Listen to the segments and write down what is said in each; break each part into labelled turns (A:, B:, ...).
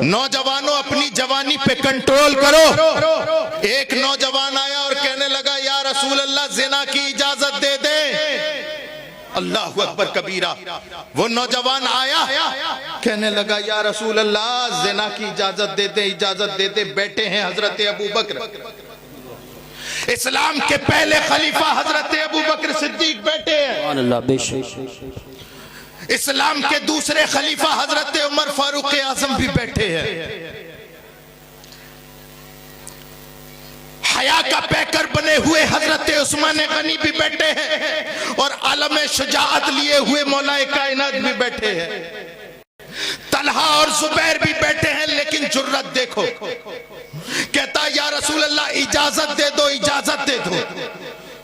A: नौजवानों अपनी जवानी पे कंट्रोल करो। एक नौजवान आया और कहने लगा या रसूल अल्लाह जिना की इजाजत दे दे। अल्लाहु अकबर कबीरा। वो नौजवान आया कहने लगा या रसूल अल्लाह जिना की इजाजत दे दे, इजाजत दे दे। बैठे हैं हजरत अबू बकर, इस्लाम के पहले खलीफा हजरत अबू बकर सिद्दीक बैठे हैं। इस्लाम के दूसरे खलीफा हजरत उमर फारूक आजम भी बैठे हैं। हया का पैकर बने हुए हजरत उस्मान गनी भी बैठे हैं और आलम शुजाअत लिए हुए मौलाए कायनात भी बैठे हैं। तलहा और जुबैर भी बैठे हैं, लेकिन जुर्रत देखो, कहता या रसूल अल्लाह इजाजत दे दो, इजाजत दे दो।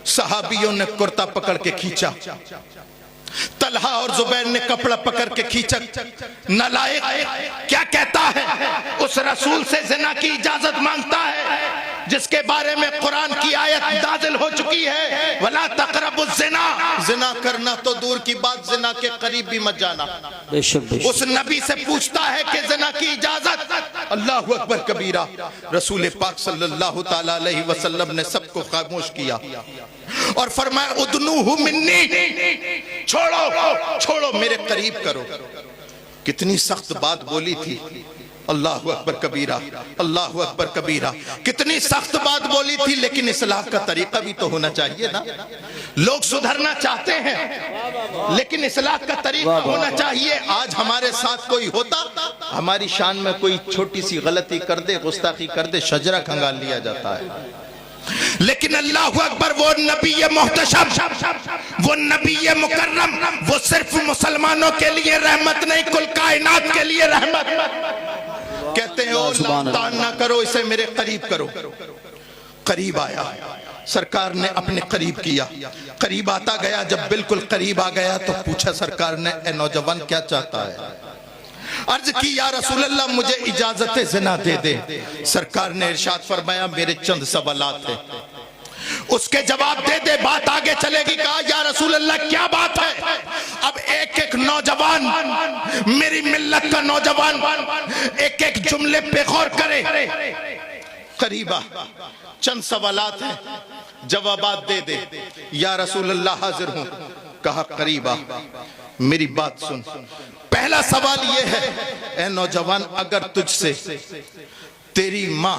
A: सहाबियों ने कुर्ता पकड़ के खींचा, तलहा और जुबैर ने कपड़ा पकड़ के खींचा। नालायक क्या कहता है, उस रसूल से जिना की इजाजत मांगता है जिसके बारे में कुरान की आयत नाज़िल हो चुकी है, वला तक़रबु ज़िना। जिना करना तो दूर की बात, जिना के करीब भी मत जाना। उस नबी से पूछता है कि जिना की इजाजत। अल्लाहु अकबर कबीरा। रसूल पाक सल्लल्लाहु ताला अलैहि वसल्लम ने सबको खामोश किया और फरमाया उदनूहु मिन्नी, छोड़ो छोड़ो, मेरे करीब करो। कितनी सख्त बात बोली थी। अल्लाहु अकबर कबीरा, अल्लाहु अकबर कबीरा। कितनी सख्त बात बोली थी, लेकिन इस्लाह का तरीका भी तो होना चाहिए ना। लोग सुधरना चाहते हैं, लेकिन इस्लाह का तरीका होना चाहिए। आज हमारे साथ कोई होता, हमारी शान में कोई छोटी सी गलती कर दे, गुस्ताखी कर दे, शजरा खंगाल लिया जाता है। लेकिन अल्लाहु अकबर, वो नबी मोहतशम, वो नबी मुकर्रम, वो सिर्फ मुसलमानों के लिए रहमत नहीं, कुल कायनात के लिए रहमत। कहते हैं ओ लातान ना करो, इसे मेरे करीब करो। करीब आया, सरकार ने अपने करीब किया। करीब आता गया, जब बिल्कुल करीब आ गया तो पूछा सरकार ने, ए नौजवान क्या चाहता है? अर्ज की या रसूल अल्लाह मुझे इजाजत ज़िना दे दे। सरकार ने इरशाद फरमाया मेरे चंद सवालात हैं, उसके जवाब दे दे, बात आगे चलेगी। कहा या रसूल अल्लाह क्या बात है? अब एक एक नौजवान, मेरी मिल्लत का नौजवान, एक एक जुमले पे गौर करे। करीबा चंद सवालात हैं, जवाबात दे दे। या रसूल अल्लाह हाजिर हूं। कहा करीबा मेरी बात सुन। पहला सवाल यह है, ए नौजवान, अगर तुझसे तेरी माँ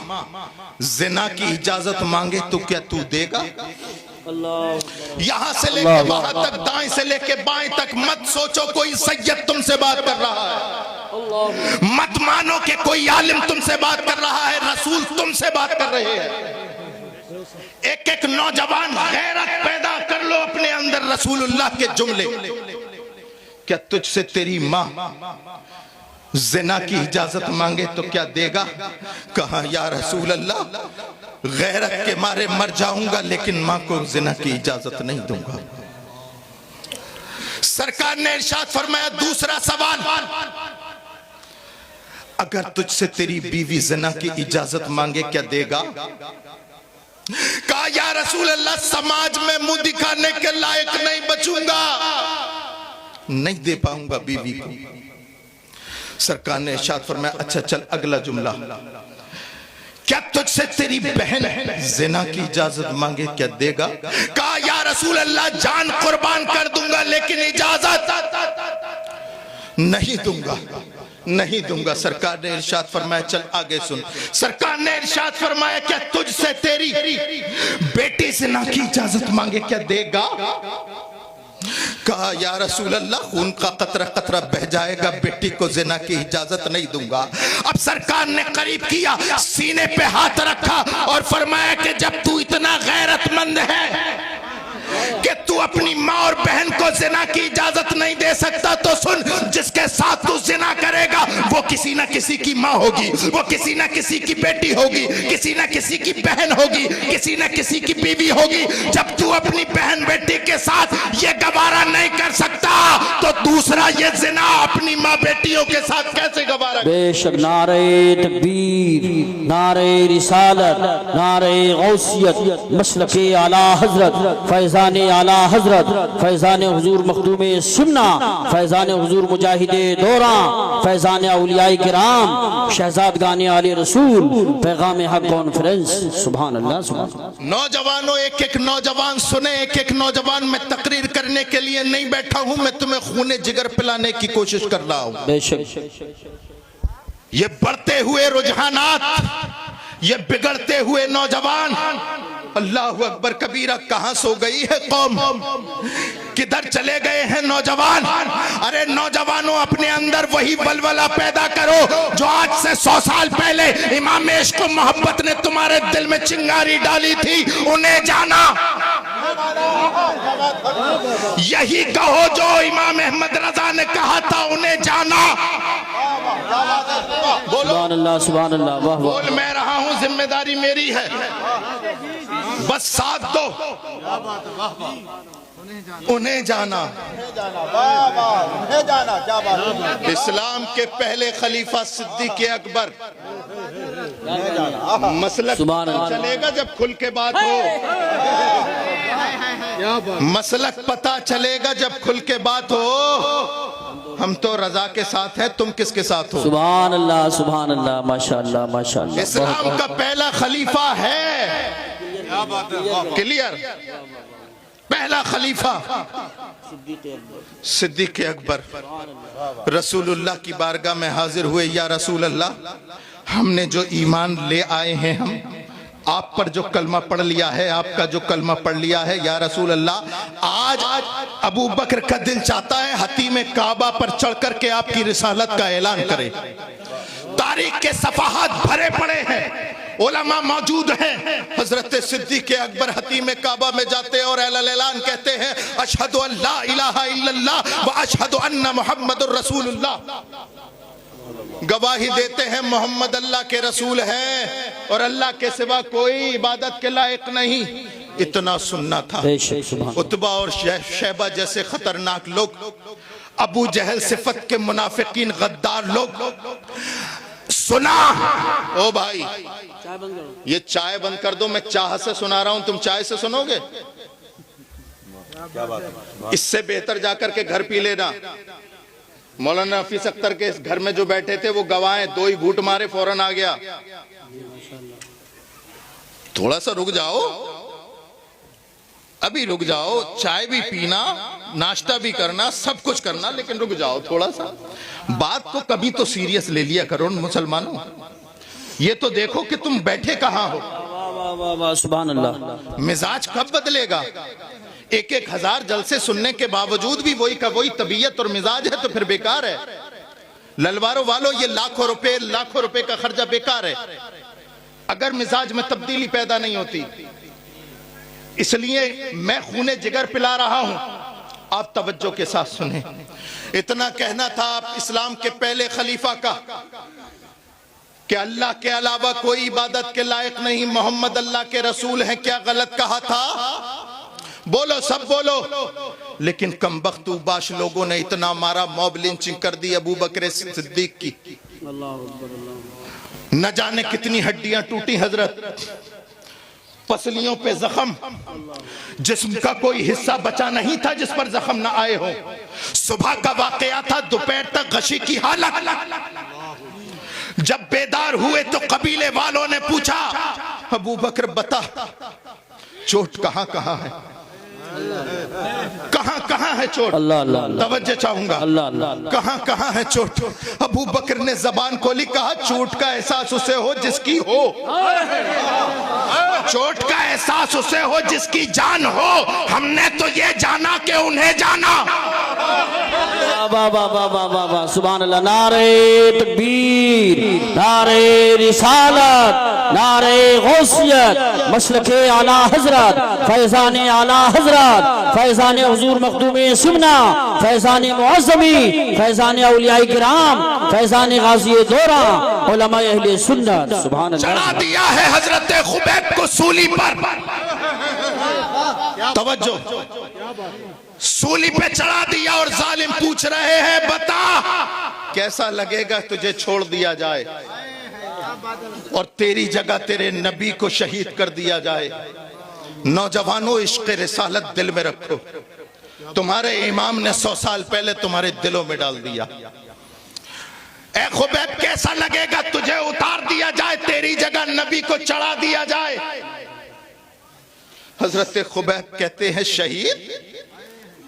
A: जिना की इजाजत मांगे तो क्या तू देगा? यहां से लेके वहां तक, दाएं से लेके बाएं तक मत सोचो कोई सैयद तुमसे बात कर रहा है, मत मानो कि कोई आलिम तुमसे बात कर रहा है, रसूल तुमसे बात कर रहे हैं। एक एक नौजवान गैरत पैदा कर लो अपने अंदर। रसूलुल्लाह के जुमले, क्या तुझसे तेरी माँ जिना की इजाजत मांगे तो क्या देगा? कहा या रसूल अल्लाह गैरत के मारे मर जाऊंगा, लेकिन माँ को जिना की इजाजत नहीं दूंगा। सरकार ने इरशाद फरमाया दूसरा सवाल, अगर तुझसे तेरी बीवी जिना की इजाजत मांगे क्या देगा? कहा या रसूल अल्लाह समाज में मुंह दिखाने के लायक नहीं बचूंगा, नहीं दे पाऊंगा बीवी को। सरकार ने इरशाद फरमाया अच्छा चल अगला जुमला, क्या तुझसे तेरी बहन जिना की इजाजत मांगे क्या देगा? कहा या रसूल अल्लाह जान कुर्बान कर दूंगा, लेकिन इजाजत नहीं दूंगा, नहीं दूंगा। सरकार ने इरशाद फरमाया चल आगे सुन। सरकार ने इरशाद फरमाया क्या तुझसे तेरी बेटी जिना की इजाजत मांगे क्या देगा? कहा या रसूल अल्लाह खून का कतरा कतरा बह जाएगा, बेटी को जिना की इजाजत नहीं दूंगा। अब सरकार ने करीब किया, सीने पे हाथ रखा और फरमाया कि जब तू इतना गैरतमंद है कि तू अपनी माँ और बहन को जिना की इजाजत नहीं दे सकता, तो सुन, जिसके साथ तू जिना करेगा वो किसी ना किसी की माँ होगी, वो किसी ना किसी की बेटी होगी, किसी ना किसी की बहन होगी, किसी ना किसी की बीवी होगी। जब तू अपनी बहन बेटी के साथ ये गवारा नहीं कर सकता, तो दूसरा ये जिना अपनी माँ बेटियों के साथ कैसे गवारा?
B: बेशक नारे तकबीर, नारे रिसालत, नारे गौसियत, मसलके आला हजरत फैजान फैजान आला हजरत, फैजान हुजूर मखदूम सुन्ना, फैजान हुजूर मुजाहिद दौरा, फैजान औलियाए किराम, शहजादगान आले रसूल, पैगाम हक कॉन्फ्रेंस। सुभान अल्लाह, सुभान अल्लाह।
A: नौजवानों, एक एक नौजवान सुने, एक एक नौजवान मैं तकरीर करने के लिए नहीं बैठा हूं, मैं तुम्हें खूने जिगर पिलाने की कोशिश कर रहा हूं।
B: बेशक
A: ये बढ़ते हुए रुझानात, ये बिगड़ते हुए नौजवान, अल्लाह अकबर कबीरा, कहां सो गई है कौम, किधर चले गए हैं नौजवान। अरे नौजवानों, अपने अंदर वही बलबला पैदा करो जो आज से 100 साल पहले इमाम इश्क को मोहब्बत ने तुम्हारे दिल में चिंगारी डाली थी, उन्हें जाना। यही कहो जो इमाम अहमद रजा ने कहा था, उन्हें जाना।
B: सुभान अल्लाह, सुभान अल्लाह, वाह वाह।
A: बोल मैं रहा हूं, जिम्मेदारी मेरी है, बस साथ दो, उन्हें जाना। इस्लाम के पहले खलीफा सिद्दीक़ अकबर, मसलक चलेगा जब खुल के बात हो, मसलक पता चलेगा जब खुल के बात हो। हम तो रजा के साथ हैं, तुम किसके साथ हो?
B: सुभान अल्लाह, सुभान अल्लाह, माशाअल्लाह, माशाअल्लाह।
A: इस्लाम का पहला खलीफा है, क्लियर, पहला खलीफा सिद्दीक़ अकबर। रसूलुल्लाह की बारगाह में हाजिर हुए, या रसूल अल्लाह, हमने जो ईमान ले आए हैं, हम आप पर जो कलमा पढ़ लिया है, आपका जो कलमा पढ़ लिया है, या रसूल अल्लाह, आज अबू बकर का दिल चाहता है हतीम काबा पर चढ़ करके आपकी रिसालत का ऐलान करे। तारीख के सफाहात भरे पड़े हैं, उलमा मौजूद हैं। हजरत सिद्दीक़ अकबर हतीम काबा में जाते और ऐलान कहते हैं, अशहदु अल्ला इलाहा इल्लल्लाह व अशहदु अन्ना मुहम्मदुर रसूलुल्लाह। गवाही देते हैं मोहम्मद अल्लाह के रसूल हैं और अल्लाह के सिवा कोई इबादत के लायक नहीं। इतना सुनना था। उतबा और शैबा जैसे खतरनाक लोग, अबू जहल सिफत के मुनाफिकीन गद्दार लोग, सुना। ओ भाई, ये चाय बंद कर दो, मैं चाह से सुना रहा हूं, तुम चाय से सुनोगे? इससे बेहतर जाकर के घर पी लेना। मौलाना हफीज अख्तर के इस घर में जो बैठे थे वो गवाह, 2 ही घूंट मारे फौरन आ गया। थोड़ा सा रुक जाओ, अभी रुक जाओ, चाय भी पीना, नाश्ता भी करना, सब कुछ करना, लेकिन रुक जाओ थोड़ा सा। बात को कभी तो सीरियस ले लिया करो मुसलमानों। ये तो देखो कि तुम बैठे कहां हो।
B: सुभान अल्लाह।
A: मिजाज कब बदलेगा? 1-1 हजार जलसे सुनने के बावजूद भी वही का वही तबीयत और मिजाज है, तो फिर बेकार है। ललवारों वालों, ये लाखों रुपए का खर्चा बेकार है अगर मिजाज में तब्दीली पैदा नहीं होती। इसलिए मैं खूने जिगर पिला रहा हूं, आप तवज्जो के साथ सुने। इतना कहना था आप इस्लाम के पहले खलीफा का कि अल्लाह के अलावा कोई इबादत के लायक नहीं, मोहम्मद अल्लाह के रसूल हैं। क्या गलत कहा था? बोलो, सब बोलो। लेकिन कमबख्त उबाश लोगों ने इतना मारा, मॉब लिंचिंग कर दी अबू बकर सिद्दीक की। न जाने कितनी हड्डियां टूटी हजरत, पसलियों पे जख्म, जिस्म का कोई हिस्सा बचा नहीं था जिस पर जख्म न आए हो। सुबह का वाकया था, दोपहर तक गशी की हालत। जब बेदार हुए तो कबीले वालों ने पूछा, अबू बकर बता चोट कहां कहां है, कहां कहां है चोट?
B: अल्लाह अल्लाह,
A: तवज्जो चाहूंगा।
B: अल्लाह अल्लाह,
A: कहां कहां है चोट? अबू बकर ने जबान खोली, कहा चोट का एहसास उसे हो जिसकी हो, चोट का एहसास उसे हो जिसकी जान हो। हमने तो ये जाना कि उन्हें जाना।
B: सुभान अल्लाह। नारे तकबीर, नारे रिसालत, नारे गौसियत, मसलके आला हजरत, फैजान आला हजरत, फैजान हुजूर मखदूम सुन्ना, फैजान मुअज़्ज़मी, फैजान औलियाए किराम, फैजान गाज़ी दौरा, उलमा अहले सुन्नत। सुभान अल्लाह।
A: चढ़ा दिया है हजरत खुबैब को सूली पर। तवज्जो, सूली पे चढ़ा दिया और जालिम पूछ रहे हैं, बता कैसा लगेगा तुझे छोड़ दिया जाए और तेरी जगह तेरे नबी को शहीद कर दिया जाए। नौजवानों, इश्क रिसालत दिल में रखो। तुम्हारे इमाम ने 100 साल पहले तुम्हारे दिलों में डाल दिया। ए खुबैब, कैसा लगेगा तुझे उतार दिया जाए, तेरी जगह नबी को चढ़ा दिया जाए। हजरत खुबैब कहते हैं,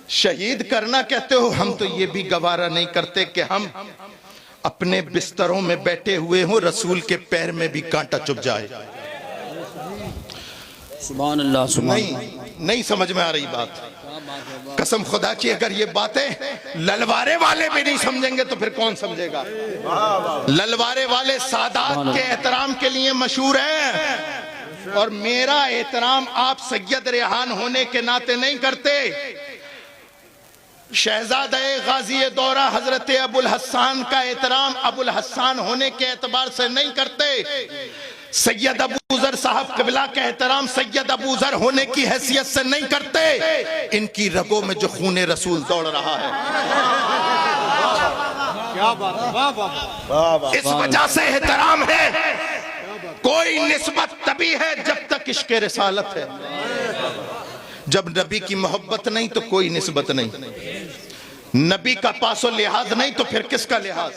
A: शहीद करना कहते हो, हम तो ये भी गवारा नहीं करते कि हम अपने बिस्तरों में बैठे हुए हों, रसूल के पैर में भी कांटा चुभ जाए।
B: सुभान अल्लाह, सुभान अल्लाह।
A: नहीं समझ में आ रही बात। कसम खुदा की, अगर ये बातें ललवारे वाले भी नहीं समझेंगे तो फिर कौन समझेगा। ललवारे वाले सादात के एहतराम के लिए मशहूर हैं, और मेरा एहतराम आप सैयद रेहान होने के नाते नहीं करते। शहजादे गाजी दौरा हजरत अबुल हसन का एहतराम अबुल हसन होने के एतबार से नहीं करते। सैयद अबू जर साहब क़िबला का एहतराम सैयद अबू जर होने की हैसियत से नहीं करते। इनकी रगों में जो खून रसूल दौड़ रहा है, क्या बात है, इस वजह से एहतराम है। कोई निस्बत तभी है जब तक इश्क रिसालत है। जब नबी की मोहब्बत नहीं तो कोई निस्बत नहीं। नबी का पासो लिहाज नहीं तो फिर किसका लिहाज।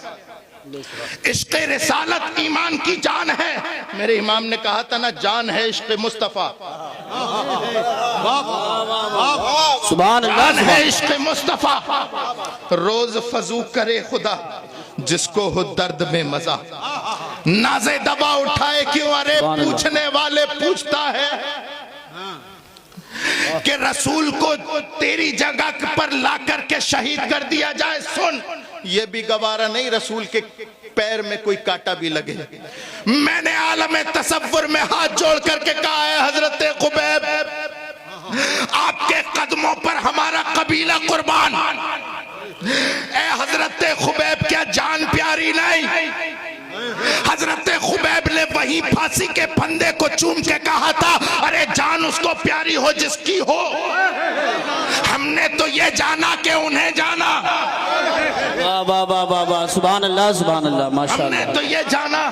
A: इश्क रिसालत ईमान की जान है। मेरे इमाम ने कहा था ना, जान है इश्क मुस्तफा।
B: सुभान अल्लाह,
A: जान है इश्क मुस्तफा। रोज फजू करे खुदा जिसको हो दर्द में मजा, नाज़े दबा उठाए क्यों, अरे पूछने वाले पूछता है कि रसूल को तेरी जगह पर ला करके शहीद कर दिया जाए। सुन, ये भी गवारा नहीं रसूल के पैर में कोई कांटा भी लगे। मैंने आलम तसव्वुर में हाथ जोड़ करके कहा है, हजरत खुबैब, आपके कदमों पर हमारा कबीला कुर्बान। ए हजरत खुबैब, क्या जान प्यारी नहीं? हजरत खुबैब ने वही फांसी के फंदे को चूम के कहा था, अरे जान उसको प्यारी हो जिसकी हो। हमने तो ये जाना कि उन्हें जाना।
B: वाह वाह वाह वाह वाह, सुभान अल्लाह, सुभान अल्लाह, माशाअल्लाह।
A: हमने तो ये जाना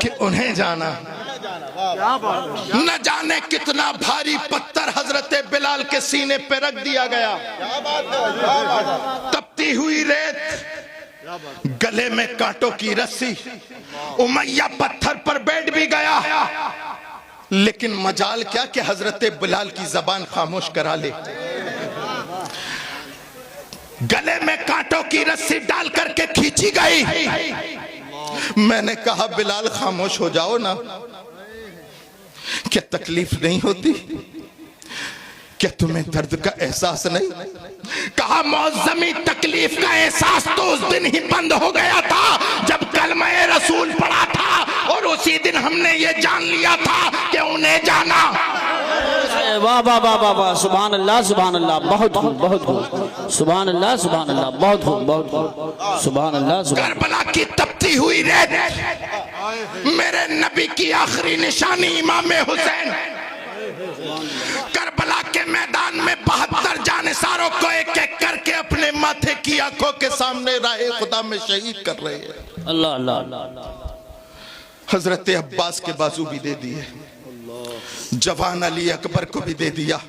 A: कि उन्हें जाना। न जाने कितना भारी पत्थर हजरत बिलाल के सीने पे रख दिया गया। तपती हुई रेत, गले में कांटों की रस्सी। उमैया पत्थर पर बैठ भी गया, लेकिन मजाल क्या कि हजरत बिलाल की जबान खामोश करा ले। गले में कांटों की रस्सी डाल करके खींची गई। मैंने कहा, बिलाल खामोश हो जाओ ना, क्या तकलीफ नहीं होती? क्या तुम्हें दर्द का एहसास नहीं? कहा, मौजमी तकलीफ का एहसास तो उस दिन ही बंद हो गया था जब कलमा रसूल पढ़ा था, और उसी दिन हमने ये जान लिया था कि उन्हें जाना।
B: वाह वाह वाह वाह वाह, सुभान अल्लाह, सुभान अल्लाह, बहुत खूब, बहुत खूब, सुभान अल्लाह, सुभान अल्लाह, बहुत खूब, बहुत खूब, सुभान अल्लाह।
A: करबला की तपती हुई रेत, मेरे नबी की आखिरी निशानी इमाम हुसैन करबला के मैदान में 72 जानिसारों को एक एक करके अपने माथे की आंखों के सामने राहे खुदा में शहीद कर रहे हैं।
B: अल्लाह अल्लाह अल्लाह।
A: हजरत अब्बास के बाजू भी दे दिए, जवान अली अकबर को भी दे दिया,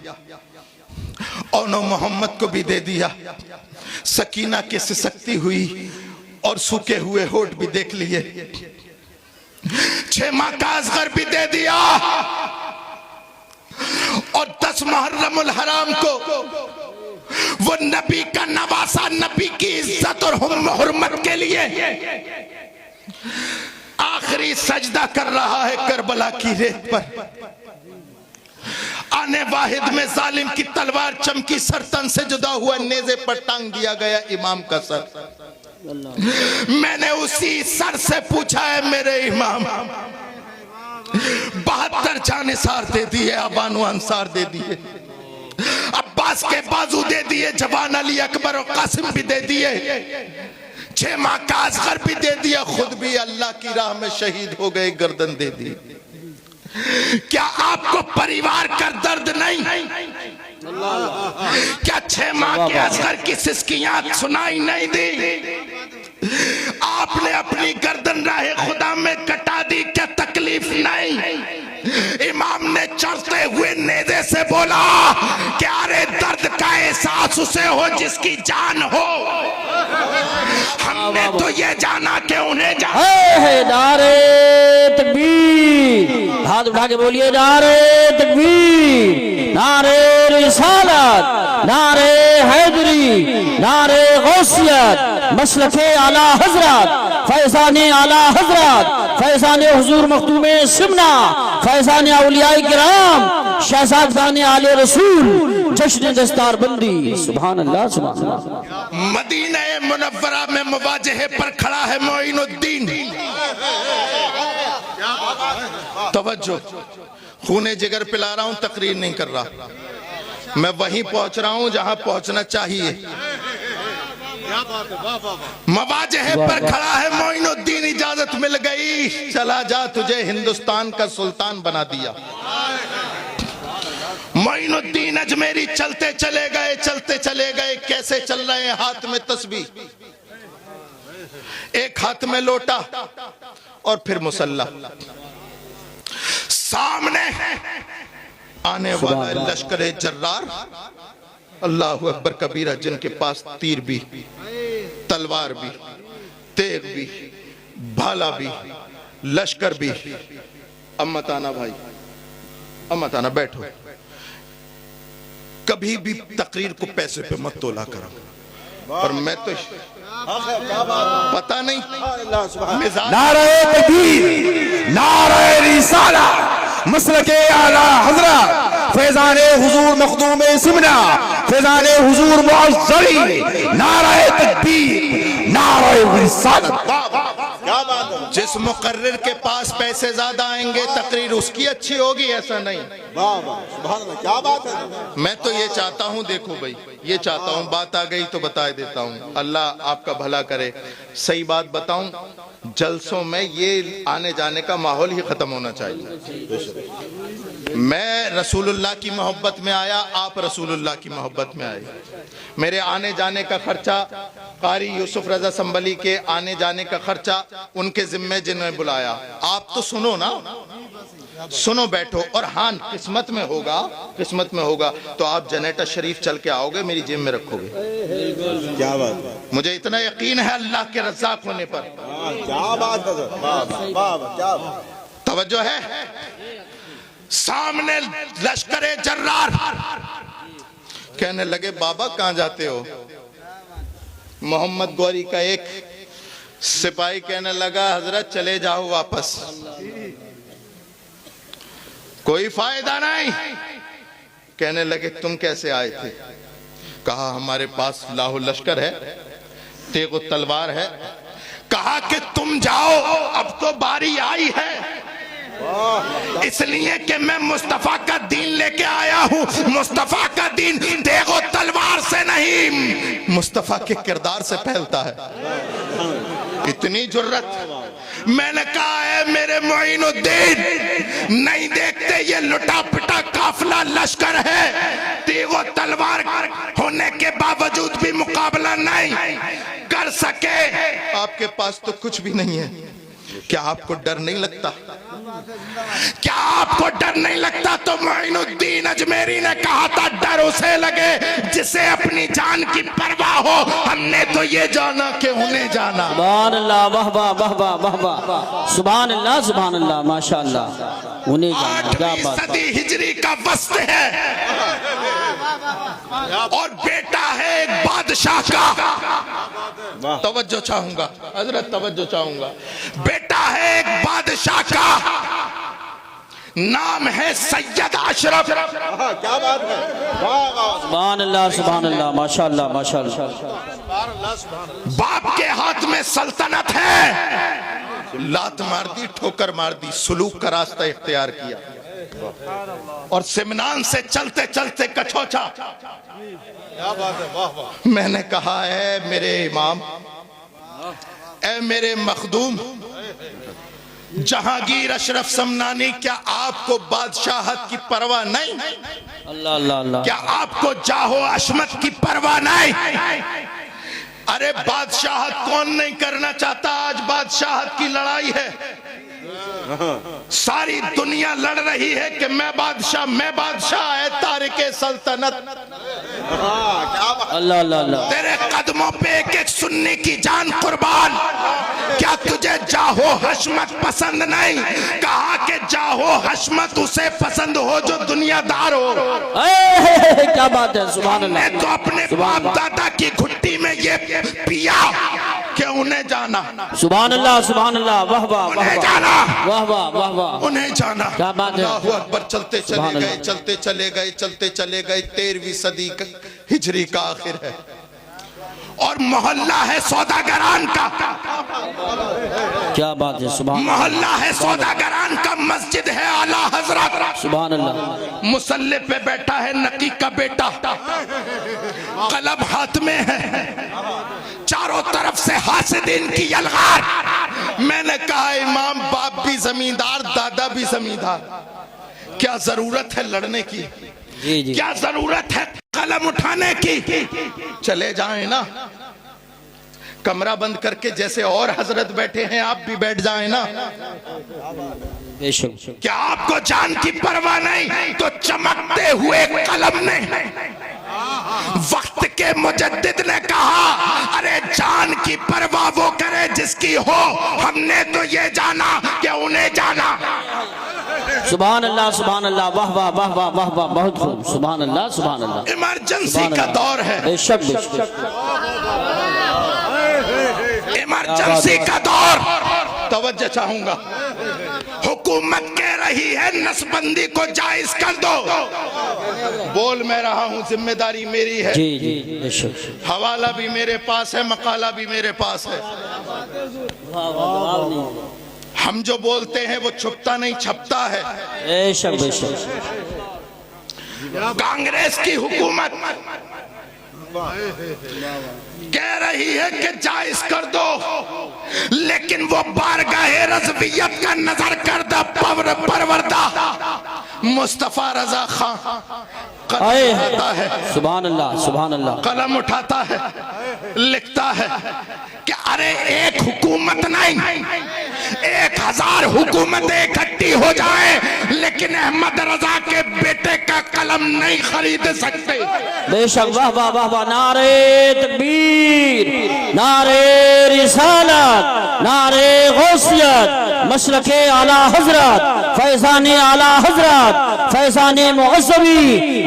A: औनो मोहम्मद को भी दे दिया। सकीना की सिसकती हुई और सूखे हुए होठ भी देख लिए। 6 माह का असगर भी दे दिया, और 10 मुहर्रमुल हराम को वो नबी का नवासा, नबी की इज्जत और हुर्मत के लिए आखिरी सजदा कर रहा है करबला की रेत पर। आने वाहिद में जालिम की तलवार चमकी, सरतन से जुदा हुआ नेज़े पर टांग दिया गया इमाम का सर। मैंने उसी सर से पूछा है, मेरे इमाम, 72 जानिसार दे दिए, अबानो अंसार दे दिए, अब्बास के बाजू दे दिए, जवान अली अकबर और कासिम भी दे दिए, 6 माह का असगर भी दे दिया, खुद भी अल्लाह की राह में शहीद हो गए, गर्दन दे दी। क्या आपको परिवार का दर्द नहीं? क्या 6 माह के असगर की सिसकियां सुनाई नहीं दी? आपने अपनी गर्दन राहे खुदा में कटा दी, क्या तकलीफ नहीं? इमाम ने चढ़ते हुए से बोला कि अरे दर्द का एहसास उसे हो जिसकी जान हो। हमने तो ये जाना कि उन्हें
B: है नारे तकबीर, हाथ उठा के बोलिए नारे तकबीर, नारे रिसालत, नारे हैदरी, नारे गौसियत, मसलके आला हजरत, फैज़ाने आला हजरत, फैज़ाने हुजूर मखदूमे सिमना, फैज़ाने औलियाए किराम, शहजादाने आले रसूल, जश्न दस्तार बंदी। सुभान अल्लाह सुभान अल्लाह।
A: मदीना मुनव्वरा में मुवाजहे पर खड़ा है मोइनुद्दीन। तवज्जो, खूने जिगर पिला रहा हूं, तकरीर नहीं कर रहा। मैं वहीं पहुंच रहा हूं जहां पहुंचना चाहिए। मवाजहे पर खड़ा है मोइनुद्दीन, इजाजत मिल गई, चला जा, तुझे हिंदुस्तान का सुल्तान बना दिया। मोइनुद्दीन अजमेरी चलते चले गए, चलते चले गए। कैसे चल रहे हैं? हाथ में तस्बीह, एक हाथ में लोटा और फिर मुसल्ला। सामने आने वाला लश्कर जर्रार, अल्लाहु अकबर कबीरा, जिनके पास तीर भी, तलवार भी, तेग भी, भाला भी, लश्कर भी। अम्मत आना भाई, अम्मत आना, बैठो। कभी भी तकरीर को पैसे पे मत तोला करो। और मैं तो पता नहीं,
C: नारे तकबीर, नारे रिसाला, मसलके आला हजरत, फैज़ाने हुजूर मखदूमे सिमना, फैज़ाने हुजूर मुअज़्ज़री, नारे तकबीर, नारे रिसालत।
A: जिस मुकर्रिर के पास पैसे ज्यादा आएंगे तकरीर उसकी अच्छी होगी, ऐसा नहीं।
C: क्या बात है।
A: मैं तो ये चाहता हूँ, देखो भाई, ये चाहता हूँ, बात आ गई तो बता देता हूँ, अल्लाह आपका भला करे। सही बात बताऊं, जलसों में ये आने जाने का माहौल ही खत्म होना चाहिए। मैं रसूलुल्लाह की मोहब्बत में आया, आप रसूलुल्लाह की मोहब्बत में आए। मेरे आने जाने का खर्चा, कारी यूसुफ रजा संबली के आने जाने का खर्चा उनके जिम्मे जिन्हें बुलाया। आप तो सुनो ना, सुनो, बैठो। और हाँ, किस्मत में होगा, किस्मत में होगा तो आप जनरेटर शरीफ चल के आओगे, मेरी जेब में रखोगे।
C: क्या बात,
A: मुझे इतना यकीन है अल्लाह के रज़ाक होने पर।
C: क्या बात है।
A: तवज्जो है। सामने लश्करे जर्रार कहने लगे, बाबा कहां जाते हो? मोहम्मद गौरी का एक सिपाही कहने लगा, हजरत चले जाओ वापस, कोई फायदा नहीं। कहने लगे, तुम कैसे आए थे? कहा, हमारे पास लाहो लश्कर है, तेगो तलवार है। कहा कि तुम जाओ, अब तो बारी आई है, इसलिए कि मैं मुस्तफा का दीन लेके आया हूं। मुस्तफा का दीन तेगो तलवार से नहीं, मुस्तफा के किरदार से फैलता है। इतनी जुर्रत। मैंने कहा है मेरे मोइनुद्दीन, नहीं देखते ये लुटा पिटा काफिला लश्कर है, तेगो तलवार होने के बावजूद भी मुकाबला नहीं कर सके। आपके पास तो कुछ भी नहीं है, क्या आपको डर नहीं लगता? क्या आपको डर नहीं लगता? तो मोइनुद्दीन अजमेरी ने कहा था, डर उसे लगे जिसे अपनी जान की परवाह हो। हमने तो ये जाना कि उन्हें जाना।
B: सुभान अल्लाह, वाह वाह वाह वाह वाह वाह, सुभान अल्लाह सुभान अल्लाह, माशाअल्लाह, उन्हें जाना। क्या
A: 8वीं
B: बात,
A: सदी हिजरी का वस्त है और बेटा है एक बादशाह का। तवज्जो चाहूंगा हजरत, तवज्जो चाहूंगा। बेटा है एक बादशाह का, नाम है सैयद अशरफ।
C: क्या बात है।
B: सुभान अल्लाह सुभान अल्लाह, माशाअल्लाह माशाअल्लाह।
A: बाप के हाथ में सल्तनत है, लात मार दी, ठोकर मार दी, सुलूक का रास्ता इख्तियार किया और सिमनान से चलते चलते कछोचा।
C: क्या बात है। वाह वाह।
A: मैंने कहा है मेरे इमाम, ए मेरे मखदूम जहांगीर अशरफ समनानी, क्या आपको बादशाहत की परवाह नहीं?
B: अल्लाह अल्लाह अल्लाह।
A: क्या आपको जाहो अशमत की परवाह नहीं? अरे बादशाहत कौन नहीं करना चाहता? आज बादशाहत की लड़ाई है। सारी दुनिया लड़ रही है कि मैं बादशाह है तारिके सल्तनत।
B: अल्लाह अल्लाह अल्लाह।
A: तेरे कदमों पे एक एक सुन्नी की जान कुर्बान। क्या तुझे जाहो हशमत पसंद नहीं? कहा कि जाहो हशमत उसे पसंद हो जो दुनियादार हो।
B: क्या बात है, सुभान अल्लाह।
A: मैं तो अपने बाप दादा की घुट्टी में ये पिया कि उन्हें जाना।
B: सुभान अल्लाह सुभान अल्लाह। वाह वाह वाह
A: उन्हें जाना,
B: वाह वाह वाह वाह।
A: उन्हें जाना।
B: क्या बात है।
A: अल्लाहू अकबर। चलते चले
B: सुभान
A: गए,
B: अल्लाह।
A: चलते चले गए, चलते चले गए। 13वीं सदी हिजरी का आखिर है और मोहल्ला है सौदागरान का।
B: क्या बात है, सुभान
A: मोहल्ला है सौदागरान का, मस्जिद है आला हजरत।
B: सुभान अल्लाह।
A: मुसल्ले पे बैठा है नकी का बेटा, कलम हाथ में है, चारों तरफ से हासिदीन की यलगार। मैंने कहा इमाम बाप भी जमींदार, दादा भी जमींदार, क्या जरूरत है लड़ने की?
B: जी जी।
A: क्या जरूरत है कलम उठाने की? चले जाएं ना, कमरा बंद करके जैसे और हजरत बैठे हैं आप भी बैठ जाएं ना।
B: बेशक।
A: क्या आपको जान की परवाह नहीं? तो चमकते हुए कलम ने वक्त के मुजद्दिद ने कहा अरे जान की परवाह वो करे जिसकी हो। हमने तो ये जाना कि उन्हें जाना।
B: सुभान अल्लाह सुभान अल्लाह। वाह वाह वाह वाह वाह वाह। बहुत खूब। सुभान अल्लाह सुभान अल्लाह।
A: इमरजेंसी का दौर है,
B: बेशक बेशक।
A: इमरजेंसी का दौर। तवज्जो चाहूंगा, हुकूमत कह रही है नसबंदी को जायज कर दो। बोल मैं रहा हूं, जिम्मेदारी मेरी है।
B: जी जी बेशक।
A: हवाला भी मेरे पास है, मकाला भी मेरे पास है। हम जो बोलते हैं वो छुपता नहीं छपता है।
B: बेशक बेशक।
A: कांग्रेस की हुकूमत कह रही है कि जायज कर दो, लेकिन वो बारगाहे रज़वियत का नजर करदा परवरदा मुस्तफा रजा खान कलम उठाता है।
B: सुभान अल्लाह सुभान अल्लाह।
A: कलम उठाता है, लिखता है कि अरे एक हुकूमत नहीं, 1000 हुकूमतें इकट्ठी हो जाए लेकिन अहमद रजा के बेटे का कलम नहीं खरीद सकते।
B: बेशक। वाह वाह वाह वाह। नारे तकबीर, नारे रिसालत, नारे गौसियत, मशरके आला हजरत, फैज़ाने आला हजरत, फैज़ाने मुअज़्ज़मी,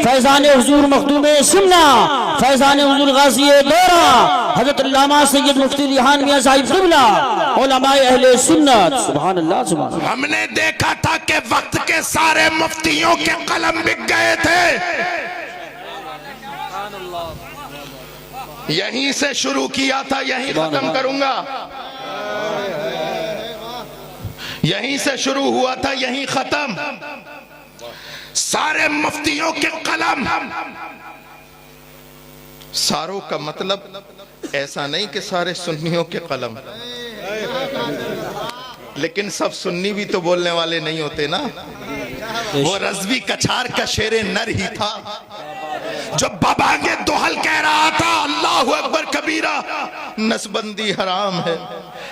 B: फैज़ाने हुजूर मखदूम सुन्ना, फैज़ाने हुजूर गाज़ी दौरा, हज़रत अल्लामा सैयद मुफ्ती रिहान मियां साहिब क़िबला, उलमाए अहले सुन्नत। सुभान अल्लाह सुभान अल्लाह।
A: हमने देखा था कि वक्त के सारे मुफ्तियों के कलम बिक गए थे। यहीं से शुरू किया था, यहीं खत्म करूंगा। यहीं से शुरू हुआ था, यहीं खत्म। सारे मुफ्तियों के कलम। सारों का मतलब ऐसा नहीं कि सारे सुन्नियों के कलम, लेकिन सब सुन्नी भी तो बोलने वाले नहीं होते ना। वो रज़वी कछार का शेरे नर ही था जो बाबांगे दोहल कह रहा था अल्लाहु अकबर कबीरा, नसबंदी हराम है,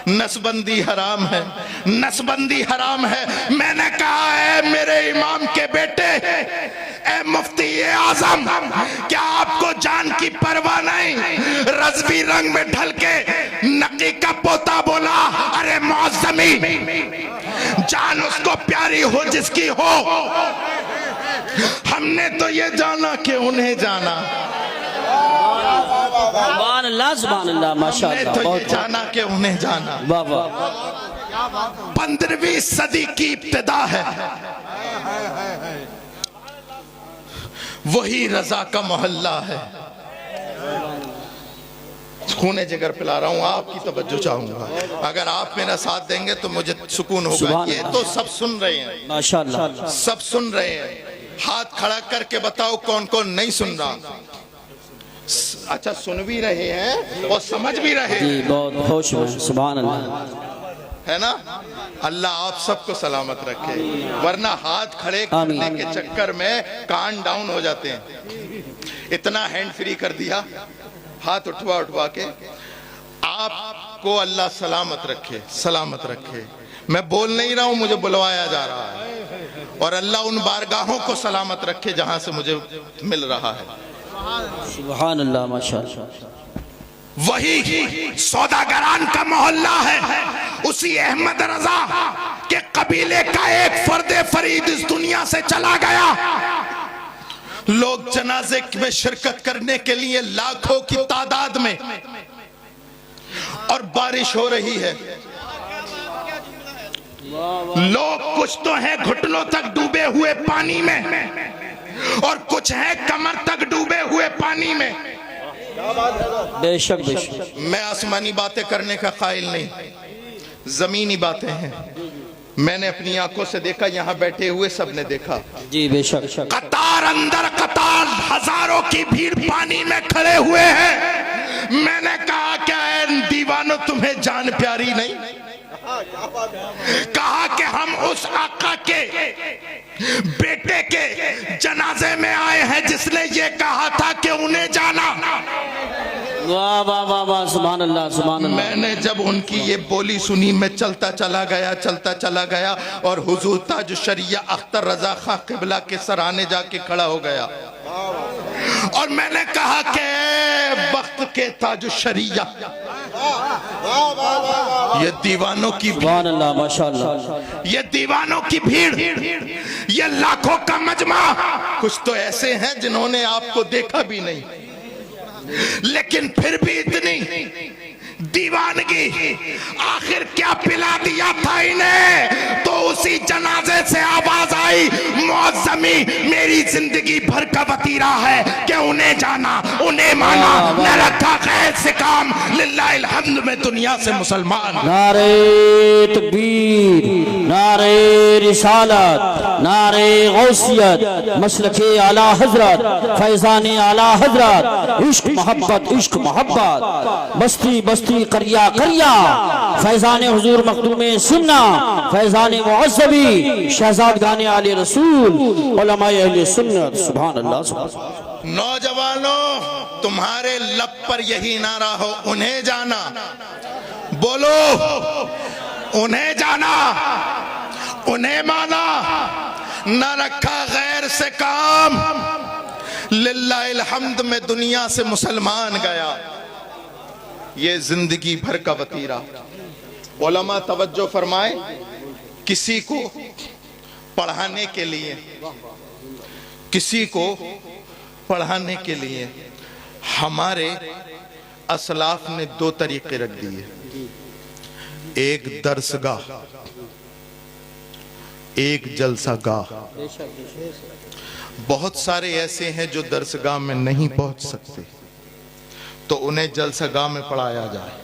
A: नसबंदी हराम है, नसबंदी हराम है। मैंने कहा है मेरे इमाम के बेटे, ए मुफ्ती आजम, क्या आपको जान की परवाह नहीं? रज़वी रंग में ढल के नकी का पोता बोला अरे मौज़मी, जान उसको प्यारी हो जिसकी हो। हमने तो ये जाना कि उन्हें जाना।
B: सुभान अल्लाह सुभान अल्लाह। माशाअल्लाह।
A: हमने तो ये जाना कि उन्हें जाना।
B: वाह वाह।
A: 15वीं सदी की इब्तिदा है, वही रजा का मोहल्ला है। खूने जिगर पिला रहा हूँ, आपकी तवज्जो चाहूंगा। अगर आप मेरा साथ देंगे तो मुझे सुकून होगा। ये तो सब सुन रहे हैं,
B: माशाअल्लाह
A: सब सुन रहे हैं। हाथ खड़ा करके बताओ कौन कौन नहीं सुन रहा। अच्छा, सुन भी रहे हैं और समझ भी रहे
B: जी,
A: हैं,
B: बहुत खुश हूँ। सुभान अल्लाह।
A: है ना। अल्लाह आप सबको सलामत रखे, वरना हाथ खड़े करने के चक्कर में कान डाउन हो जाते हैं। इतना हैंड फ्री कर दिया, हाथ उठवा उठवा के। आपको अल्लाह सलामत रखे, सलामत रखे। मैं बोल नहीं रहा हूं, मुझे बुलवाया जा रहा है। और अल्लाह उन बारगाहों को सलामत रखे जहां से मुझे मिल रहा है।
B: सुभान अल्लाह, माशाअल्लाह।
A: वही सौदागरान का मोहल्ला है, उसी अहमद रजा के कबीले का एक फर्दे फरीद इस दुनिया से चला गया। लोग जनाजे में शिरकत करने के लिए लाखों की तादाद में, और बारिश हो रही है। लोग कुछ तो हैं घुटनों तक डूबे हुए पानी में, और कुछ हैं कमर तक डूबे हुए पानी में।
B: बेशक बेशक।
A: मैं आसमानी बातें करने का कायल नहीं, जमीनी बातें हैं। मैंने अपनी आंखों से देखा, यहाँ बैठे हुए सबने देखा।
B: जी बेशक।
A: कतार अंदर कतार, हजारों की भीड़ पानी में खड़े हुए हैं। मैंने कहा क्या है दीवानों, तुम्हें जान प्यारी नहीं? कहा कि हम उस आका के बेटे के जनाजे में आए हैं जिसने ये कहा था कि उन्हें जाना।
B: वाह वाह वाह वाह, सुभान अल्लाह सुभान अल्लाह।
A: मैंने जब उनकी ये बोली सुनी, मैं चलता चला गया और हुजूर ताज शरिया अख्तर रजा खां किबला के सराहने जाके खड़ा हो गया। और मैंने कहा कि वक्त के ताज शरिया, ये दीवानों की
B: सुभान अल्लाह, माशाअल्लाह।
A: ये दीवानों की भीड़, ये लाखों का मजमा। कुछ तो ऐसे हैं जिन्होंने आपको देखा भी नहीं, लेकिन फिर भी इतनी दीवानगी। आखिर क्या पिला दिया था इन्हें? तो उसी जनाजे से आवाज आई, मौजमी मेरी जिंदगी भर का वतीरा है कि उन्हें जाना, उन्हें माना, न रखा खैर से काम, लिल्लाहिल हम्द में दुनिया से मुसलमान।
B: नारे तकबीर, नारे रिसालत, नारे गौसियत, मसलके आला हजरत, फैजाने आला हजरत, इश्क मोहब्बत, बस्ती बस्ती करिया करिया, फैजाने हुजूर मखदूमे सुन्ना, फैजाने मुअज़्ज़बी, शहजाद गाने आले रसूल, उलमाए अहले सुन्नत। सुभान अल्लाह सुभान अल्लाह।
A: नौजवानों, तुम्हारे लब पर यही नारा हो, उन्हें जाना। बोलो, उन्हें जाना, उन्हें माना, न रखा गैर से काम, लिल्लाहिल हम्द में दुनिया से मुसलमान गया। ये जिंदगी भर का वतीरा। उलमा तवज्जो फरमाए, किसी को पढ़ाने के लिए, किसी को पढ़ाने के लिए हमारे असलाफ ने दो तरीके रख दिए। एक दरसगाह, एक जलसागाह। बहुत सारे ऐसे हैं जो दरसगाह में नहीं पहुंच सकते, तो उन्हें जलसागाह में पढ़ाया जाए।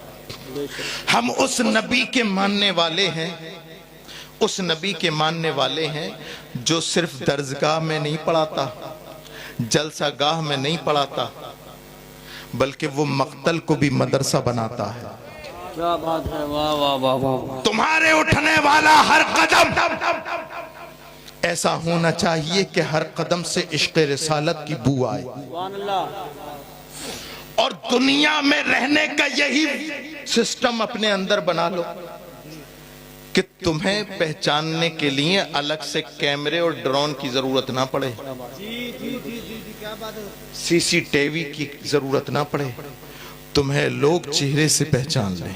A: हम उस नबी के मानने वाले हैं, उस नबी के मानने वाले हैं जो सिर्फ दरसगाह में नहीं पढ़ाता, जलसागाह में नहीं पढ़ाता, बल्कि वो मक्तल को भी मदरसा बनाता है।
B: क्या बात है, वाह वाह वाह वाह।
A: तुम्हारे उठने वाला हर कदम ऐसा होना चाहिए कि हर कदम से इश्क़ रिसालत की बू आए। और दुनिया में रहने का यही सिस्टम अपने अंदर बना लो कि तुम्हें पहचानने के लिए अलग से कैमरे और ड्रोन की जरूरत ना पड़े, सीसीटीवी की जरूरत ना पड़े, तुम्हें लोग चेहरे से पहचान लें।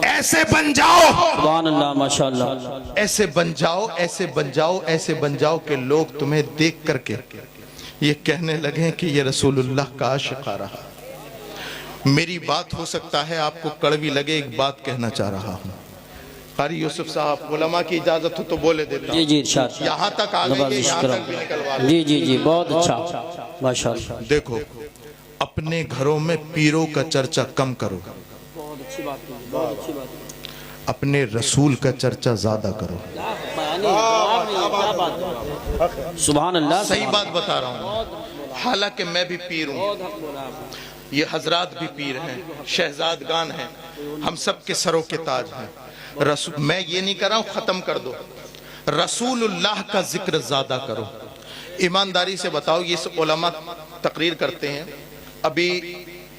A: ऐसे बन जाओ,
B: सुभान अल्लाह, माशाअल्लाह।
A: ऐसे बन जाओ, ऐसे बन जाओ, ऐसे बन जाओ कि लोग तुम्हें देख करके ये कहने लगे कि ये रसूलुल्लाह का आशिक आ रहा। मेरी बात हो सकता है आपको कड़वी लगे, एक बात कहना चाह रहा हूँ। कारी यूसुफ साहब, उलमा की इजाजत हो तो बोले देता।
B: जी जी, इरशाद।
A: यहाँ तक आ गए, यहाँ तक भी निकलवा।
B: जी जी जी, बहुत अच्छा, माशाअल्लाह।
A: देखो, अपने घरों में पीरों का चर्चा कम करो,
B: बहुत अच्छी बात है, बहुत अच्छी बात है।
A: अपने रसूल का चर्चा ज्यादा करो।
B: सुभान अल्लाह,
A: सही बात बता रहा हूँ। हालांकि मैं भी पीर हूँ, ये हजरात भी पीर हैं, शहजादगान हैं, हम सब के सरों के ताज हैं। मैं ये नहीं कर रहा हूँ खत्म कर दो, रसूलुल्लाह का जिक्र ज्यादा करो। ईमानदारी से बताओ, ये उलमा तकरीर करते हैं, अभी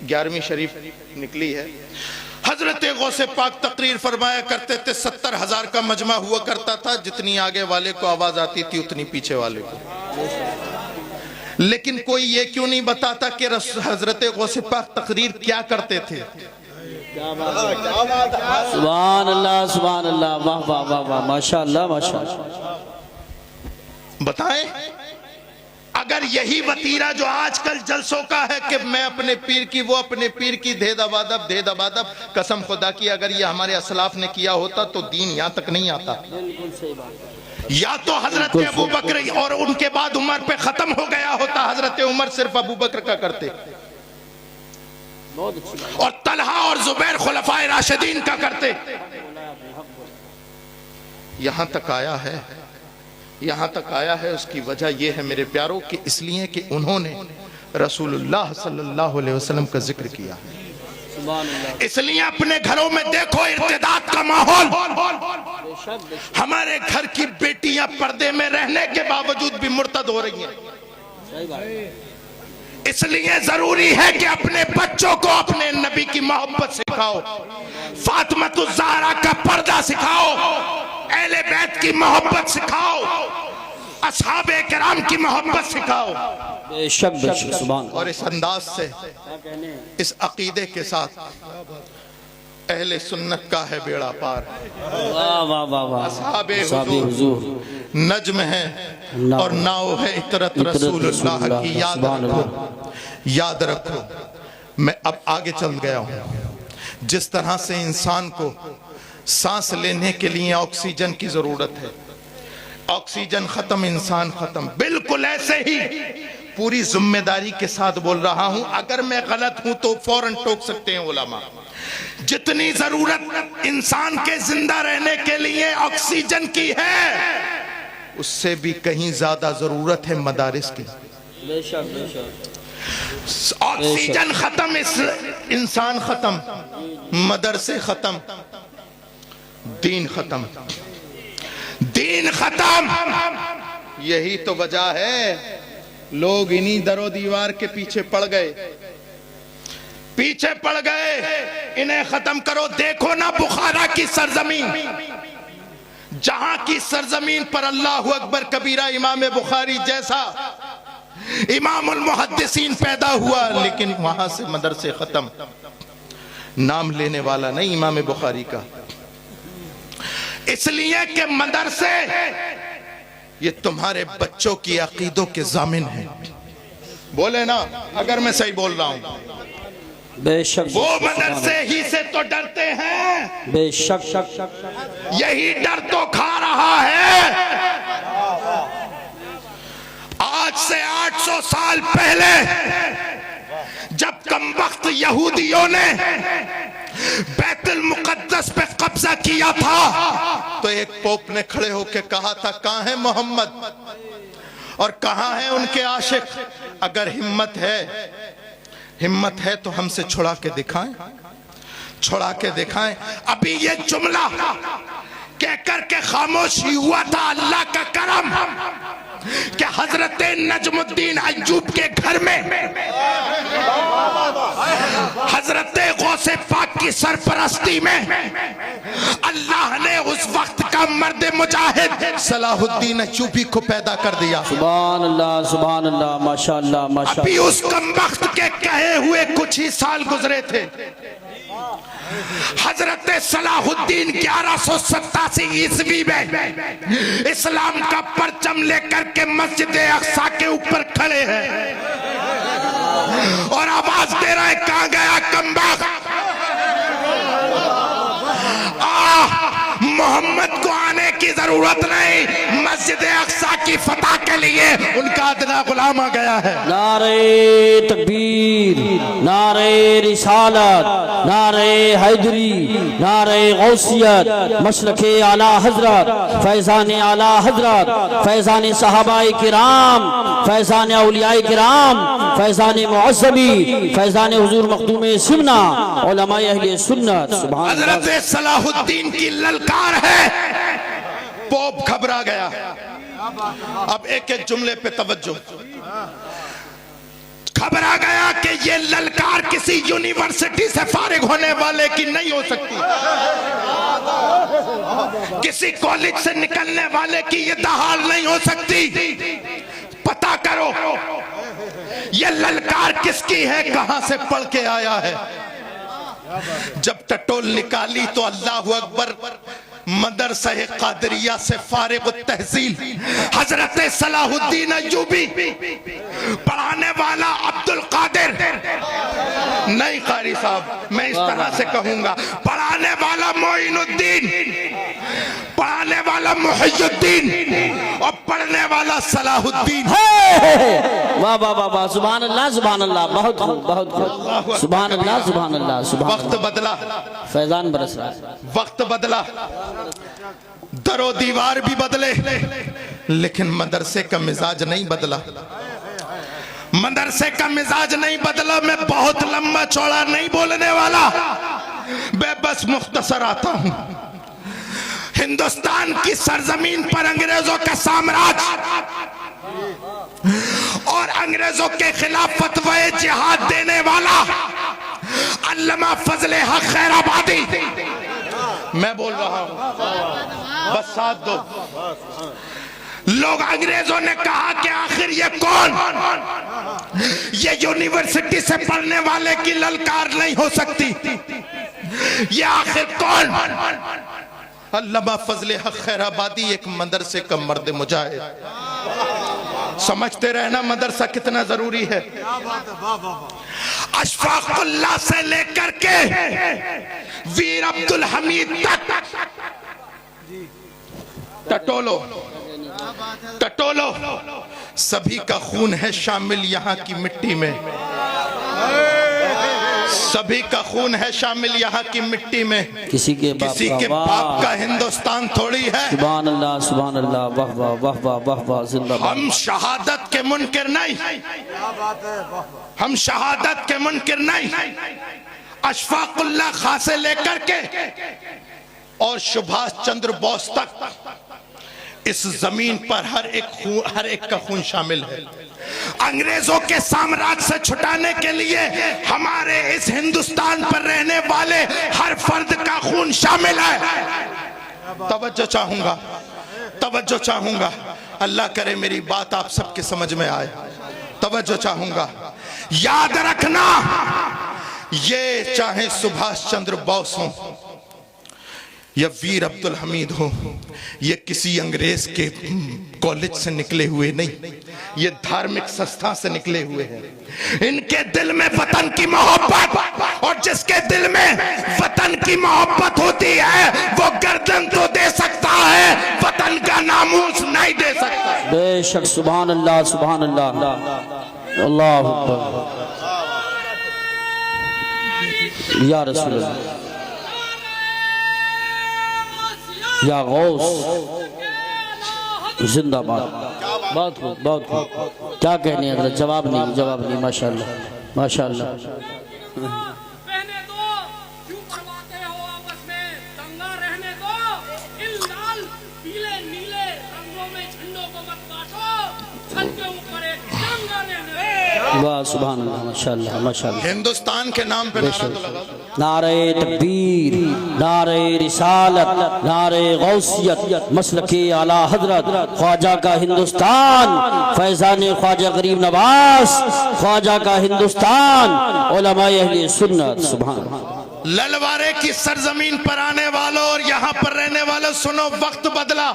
A: 11वीं शरीफ निकली है, हजरत गौसे पाक तकरीर फरमाया करते थे, 70,000 का मजमा हुआ करता था, जितनी आगे वाले को आवाज आती थी उतनी पीछे वाले को। लेकिन कोई ये क्यों नहीं बताता कि हजरत गौसे पाक तकरीर क्या करते थे?
B: सुभान अल्लाह, सुभान अल्लाह, वाह वाह वाह वाह, माशाअल्लाह माशाअल्लाह।
A: बताएं, अगर यही वतीरा जो आजकल जलसों का है कि मैं अपने पीर की, वो अपने पीर की, दे दबादब दे दबादब, कसम खुदा की अगर ये हमारे असलाफ ने किया होता तो दीन यहाँ तक नहीं आता। या तो हजरत अबू बकर और उनके बाद उमर पे खत्म हो गया होता, हजरत उमर सिर्फ अबू बकर का करते और तलहा और जुबैर खुलफाए राशिदीन का करते। यहां तक आया है, यहां तक आया है। उसकी वजह यह है मेरे प्यारों कि इसलिए कि उन्होंने रसूलुल्लाह सल्लल्लाहु अलैहि वसल्लम का जिक्र किया है। इसलिए अपने घरों में देखो इर्तिदाद का माहौल। हमारे घर की बेटियां पर्दे में रहने के बावजूद भी मुर्तद हो रही हैं। इसलिए जरूरी है कि अपने बच्चों को अपने नबी की मोहब्बत सिखाओ, फातिमातुज़ ज़हरा का पर्दा सिखाओ, अहले बैत की मोहब्बत सिखाओ, असहाबे किराम की मोहब्बत सिखाओ।
B: बेशक बेशक, सुभान।
A: और इस अंदाज से, इस अकीदे के साथ अहले सुन्नत का है बेड़ा पार।
B: वाह वाह वाह वाह,
A: असहाबे
B: हुजूर
A: नज्म है और नाव है इतरत रसूलुल्लाह की। याद रखो। मैं अब आगे चल गया हूं। जिस तरह से इंसान को सांस लेने के लिए ऑक्सीजन की जरूरत है, ऑक्सीजन खत्म, इंसान खत्म, बिल्कुल ऐसे ही पूरी जिम्मेदारी के साथ बोल रहा हूं। अगर मैं गलत हूं तो फौरन टोक सकते हैं उलमा। जितनी जरूरत इंसान के जिंदा रहने के लिए ऑक्सीजन की है, उससे भी कहीं ज्यादा जरूरत है मदारिस की।
B: बेशक बेशक।
A: ऑक्सीजन खत्म, इंसान खत्म, मदरसे खत्म, दीन खत्म, दीन खत्म। यही तो वजह है लोग इन्हीं दरो दीवार के पीछे पड़ गए, पीछे पड़ गए। इन्हें खत्म करो। देखो ना बुखारा की सरजमीन, जहां की सरजमीन पर अल्लाह अकबर कबीरा इमाम बुखारी जैसा इमामुल मुहद्दिसीन पैदा हुआ, लेकिन वहां से मदरसे खत्म, नाम लेने वाला नहीं इमाम बुखारी का। इसलिए कि मदरसे ये तुम्हारे बच्चों की अकीदों के जामिन हैं। बोले ना अगर मैं सही बोल रहा हूं।
B: बेशक।
A: वो मदरसे ही से तो डरते हैं।
B: बेशक।
A: यही डर तो खा रहा है। आज से 800 साल पहले जब कमबख्त यहूदियों ने बैतुल मुक़द्दस पे कब्जा किया था, तो एक पोप ने खड़े होकर कहा था, कहां है मोहम्मद और कहां है उनके आशिक? अगर हिम्मत है तो हमसे छुड़ा के दिखाएं, छुड़ा के दिखाएं। अभी ये जुमला कहकर के खामोशी हुआ था अल्लाह का करम कि हजरत नजमुद्दीन अय्यूब के घर में हजरत गौसे पाक की सरपरस्ती में अल्लाह ने उस वक्त का मर्द मुजाहिद सलाहुद्दीन अय्यूबी को पैदा कर दिया।
B: सुभान अल्लाह, सुभान अल्लाह, माशाअल्लाह माशाअल्लाह।
A: अभी उस कमबख्त के कहे हुए कुछ ही साल गुजरे थे। हजरत सलाहुद्दीन 1187 ईस्वी में इस्लाम का परचम लेकर के मस्जिद अक्सा के ऊपर खड़े हैं और आवाज दे रहा है, कहां गया कमबख्त? मोहम्मद को आने की जरूरत नहीं, मस्जिद अक्सा की फतह के लिए उनका अदना गुलाम आ गया है।
B: नारे तकबीर, नारे रिसालत, नारे हैदरी, नारे गौसियत, मशरक़े आला हजरत, फैज़ान आला हजरत, फैज़ान सहाबाए किराम, फैज़ान औलियाए किराम, फैज़ान मुअज़्ज़बी, फैज़ान हुजूर मखदूम सिमना, उलमाए अहले सुन्नत। सुभान अल्लाह।
A: हज़रत सलाहुद्दीन की ललकार है। पोप घबरा गया। अब एक एक जुमले पे तवज्जो। घबरा गया कि कि ये ललकार किसी यूनिवर्सिटी से फारिग होने वाले की नहीं हो सकती, किसी कॉलेज से निकलने वाले की ये दहाड़ नहीं हो सकती। पता करो ये ललकार किसकी है, कहां से पढ़ के आया है। जब टटोल निकाली तो अल्लाह अकबर, मदरसा कादरिया से फारिग तहसील हजरत सलाहुद्दीन अय्यूबी, पढ़ाने वाला अब्दुल कादिर, नहीं कारी साहब मैं इस तरह से कहूंगा, पढ़ाने वाला मोइनुद्दीन, पढ़ाने वाला मुहियुद्दीन और पढ़ने वाला सलाहुद्दीन।
B: वाह वाह वाह वाह, सुभान अल्लाह सुभान अल्लाह, बहुत खूब बहुत खूब, सुभान अल्लाह सुभान अल्लाह सुभान।
A: वक्त बदला,
B: फैजान बरस रहा है,
A: वक्त बदला, दरो दीवार भी बदले, लेकिन मदरसे का मिजाज नहीं बदला, मदरसे का मिजाज नहीं बदला। मैं बहुत लंबा चौड़ा नहीं बोलने वाला, मैं बस मुख्तसर आता हूं। हिंदुस्तान की सरजमीन पर अंग्रेजों का साम्राज्य और अंग्रेजों के खिलाफ फतवाए जिहाद देने वाला अल्लामा फजले हक खैराबादी, मैं बोल रहा हूं, बस साथ दो। लोग अंग्रेजों ने कहा कि आखिर ये कौन, ये यूनिवर्सिटी से पढ़ने वाले की ललकार नहीं हो सकती, ये आखिर कौन। अल्लामा फजले हक खैराबादी एक मदरसे का मर्द मुजाहिद। समझते रहना मदरसा कितना जरूरी है। अशफाकुल्लाह से लेकर के वीर अब्दुल हमीद तक, टटोलो टटोलो सभी का खून है शामिल यहाँ की मिट्टी में, सभी का खून है शामिल यहाँ की मिट्टी में।
B: किसी के
A: बाप का हिंदुस्तान थोड़ी है।
B: सुभान अल्लाह सुभान अल्लाह, वाह वाह वाह वाह वाह वाह, जिंदाबाद।
A: हम शहादत के मुनकिर नहीं, हम शहादत के मुनकिर नहीं। अशफाकुल्लाह खां से लेकर के और सुभाष चंद्र बोस तक इस जमीन पर हर एक का खून शामिल है। अंग्रेजों के साम्राज्य से छुटाने के लिए हमारे इस हिंदुस्तान पर रहने वाले हर फर्द का खून शामिल है। तवज्जो चाहूंगा, तवज्जो चाहूंगा, अल्लाह करे मेरी बात आप सबके समझ में आए। तवज्जो चाहूंगा, याद रखना ये चाहे सुभाष चंद्र बोस हो या वीर अब्दुल हमीद हो, ये किसी अंग्रेज के कॉलेज से निकले हुए नहीं, ये धार्मिक संस्था से निकले हुए हैं। इनके दिल में वतन की मोहब्बत, और जिसके दिल में वतन की मोहब्बत होती है वो गर्दन तो दे सकता है, वतन का नामूस नहीं दे सकता।
B: बेशक, सुभान अल्लाह सुभान अल्लाह, अल्लाह अकबर, या रसूल अल्लाह, या गौस, जिंदाबाद। बहुत खूब बहुत खूब, क्या कहने हैं, जवाब नहीं, जवाब नहीं, माशाल्लाह माशाल्लाह।
D: रहने दो, क्यों करवाते हो आपस में दंगा, रहने दो, इन लाल पीले नीले रंगों में झंडों को मत बांटो, छत के ऊपर एक दंगा रहने दो।
B: वाह सुभान अल्लाह, माशाल्लाह माशाल्लाह।
A: हिंदुस्तान के नाम पे नारा तो लगा,
B: नारे तकबीर, नारे रिसालत, नारे गौसियत, मसलके आला हजरत, ख्वाजा का हिंदुस्तान, फैजान ख्वाजा गरीब नवाज, ख्वाजा का हिंदुस्तान, उलमाए अहले सुन्नत। सुभान।
A: ललवारे की सरजमीन पर आने वालों और यहाँ पर रहने वालों, सुनो, वक्त बदला,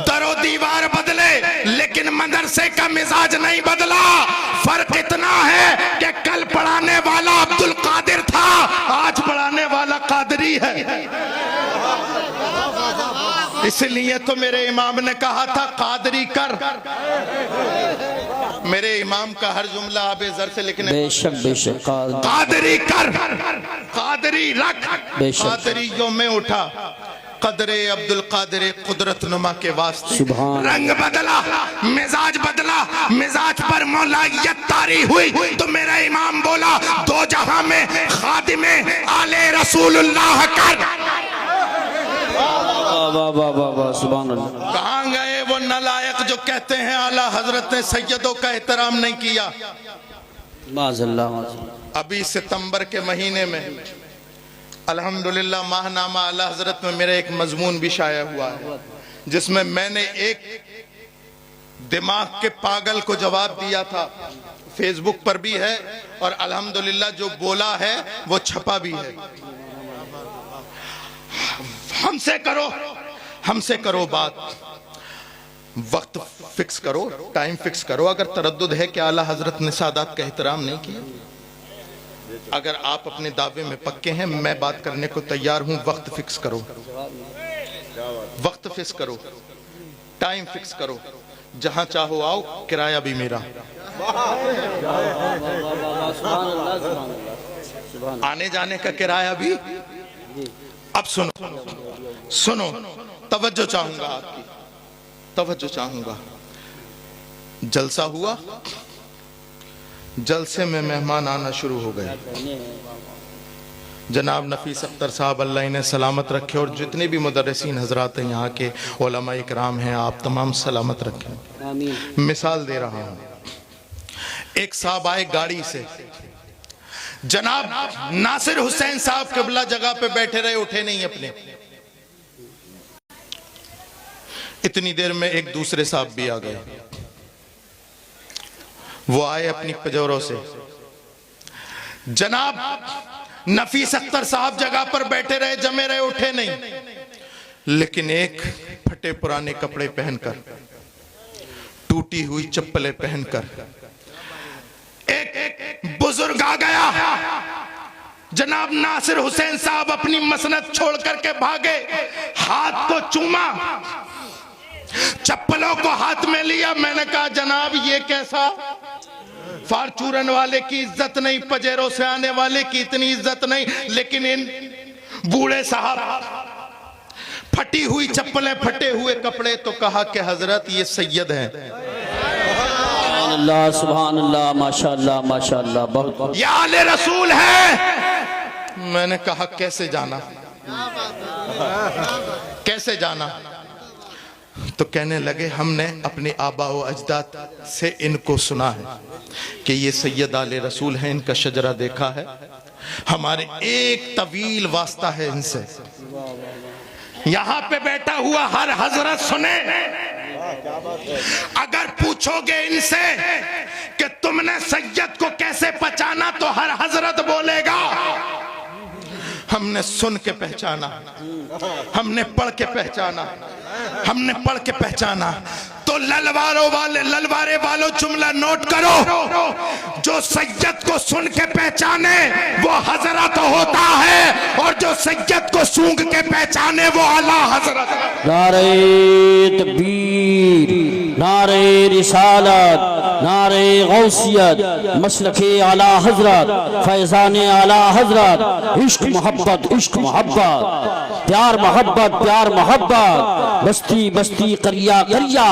A: दरो दीवार बदले, लेकिन मदरसे का मिजाज नहीं बदला। फर्क इतना है कि कल पढ़ाने वाला अब्दुल कादिर था, आज पढ़ाने वाला कादरी है। इसलिए तो मेरे इमाम ने कहा था कादरी कर। मेरे इमाम का हर जुमला आबे जर से लिखने,
B: बेशक बेशक,
A: कादरी कर, कादरी रख,
B: बेशक।
A: कादरियों में उठा, कदरे अब्दुल कादिर कुदरत नुमा के वास्ते।
B: सुभान।
A: रंग बदला, मिजाज बदला, मिजाज पर मौलायत तारी हुई तो मेरा इमाम बोला, दो जहां में खादिमे आले रसूलुल्लाह कर।
B: वाह वाह वाह वाह, सुभान अल्लाह।
A: कहां गए वो नालायक जो कहते हैं आला हजरत ने सैयदों का एहतराम नहीं किया।
B: माज़अल्लाह माज़अल्लाह।
A: अभी सितंबर के महीने में अल्हम्दुलिल्लाह माहनामा आला हजरत में मेरा एक मजमून भी शाया हुआ है, जिसमें मैंने एक दिमाग के पागल को जवाब दिया था। फेसबुक पर भी है और अल्हम्दुलिल्लाह जो बोला है वो छपा भी है। हमसे करो बात, वक्त फिक्स करो, टाइम फिक्स करो। अगर तरद्दुद है कि आला हजरत ने सादात का एहतराम नहीं किया, अगर आप अपने दावे में पक्के हैं, मैं बात करने को तैयार हूं। वक्त फिक्स करो, वक्त फिक्स करो, टाइम फिक्स करो, जहां चाहो आओ, किराया भी मेरा। आने जाने का किराया भी। अब सुनो, तवज्जो चाहूंगा आपकी, तवज्जो चाहूंगा। जलसा हुआ, जलसे में मेहमान आना शुरू हो गए। जनाब नफीस अख्तर साहब अल्लाह इन्हें सलामत रखे, और जितने भी मुदर्रिसीन हजरात हैं, यहाँ के उलमा इकराम हैं, आप तमाम सलामत रखें। मिसाल दे रहा हूँ। एक साहब आए गाड़ी से, जनाब नासिर हुसैन साहब क़िबला जगह पे बैठे रहे, उठे नहीं अपने। इतनी देर में एक दूसरे साहब भी आ गए। वो आए अपनी पजोरों से, जनाब नफीस अख्तर साहब जगह पर बैठे रहे, जमे रहे, उठे नहीं। लेकिन एक फटे पुराने कपड़े पहनकर, टूटी हुई चप्पलें पहनकर एक बुजुर्ग आ गया। जनाब नासिर हुसैन साहब अपनी मसनद छोड़ करके भागे, हाथ को चूमा, चप्पलों को हाथ में लिया। मैंने कहा जनाब ये कैसा, फार्चूरन वाले की इज्जत नहीं, पजेरों से आने वाले की इतनी इज्जत नहीं, लेकिन इन बूढ़े साहब फटी हुई चप्पलें, फटे हुए कपड़े। तो कहा कि हजरत ये सैयद हैं।
B: अल्लाह सुभान अल्लाह, माशाअल्लाह माशाअल्लाह, बहुत
A: ये आले रसूल है। मैंने कहा कैसे जाना, कैसे जाना? तो कहने लगे हमने अपने आबा व अजदाद से इनको सुना है कि ये सैयद आले रसूल हैं, इनका शजरा देखा है, हमारे एक तवील वास्ता है इनसे। यहां पे बैठा हुआ हर हजरत सुने, अगर पूछोगे इनसे कि तुमने सैयद को कैसे पहचाना, तो हर हजरत बोलेगा हमने सुन के पहचाना, हमने पढ़ के पहचाना, हमने पढ़ के पहचाना। तो ललवारे वालों जुमला नोट करो, जो सैयद को सुन के पहचाने वो हजरत होता है, और जो सैयद को सूंघ के पहचाने वो आला हजरत है।
B: नारे तकबीर, नारे रिसालत, नारे गौसियत, मसलके आला हजरत, फैजाने आला हजरत, इश्क मोहब्बत, इश्क मोहब्बत, प्यार मोहब्बत, प्यार मोहब्बत, बस्ती बस्ती, करिया करिया,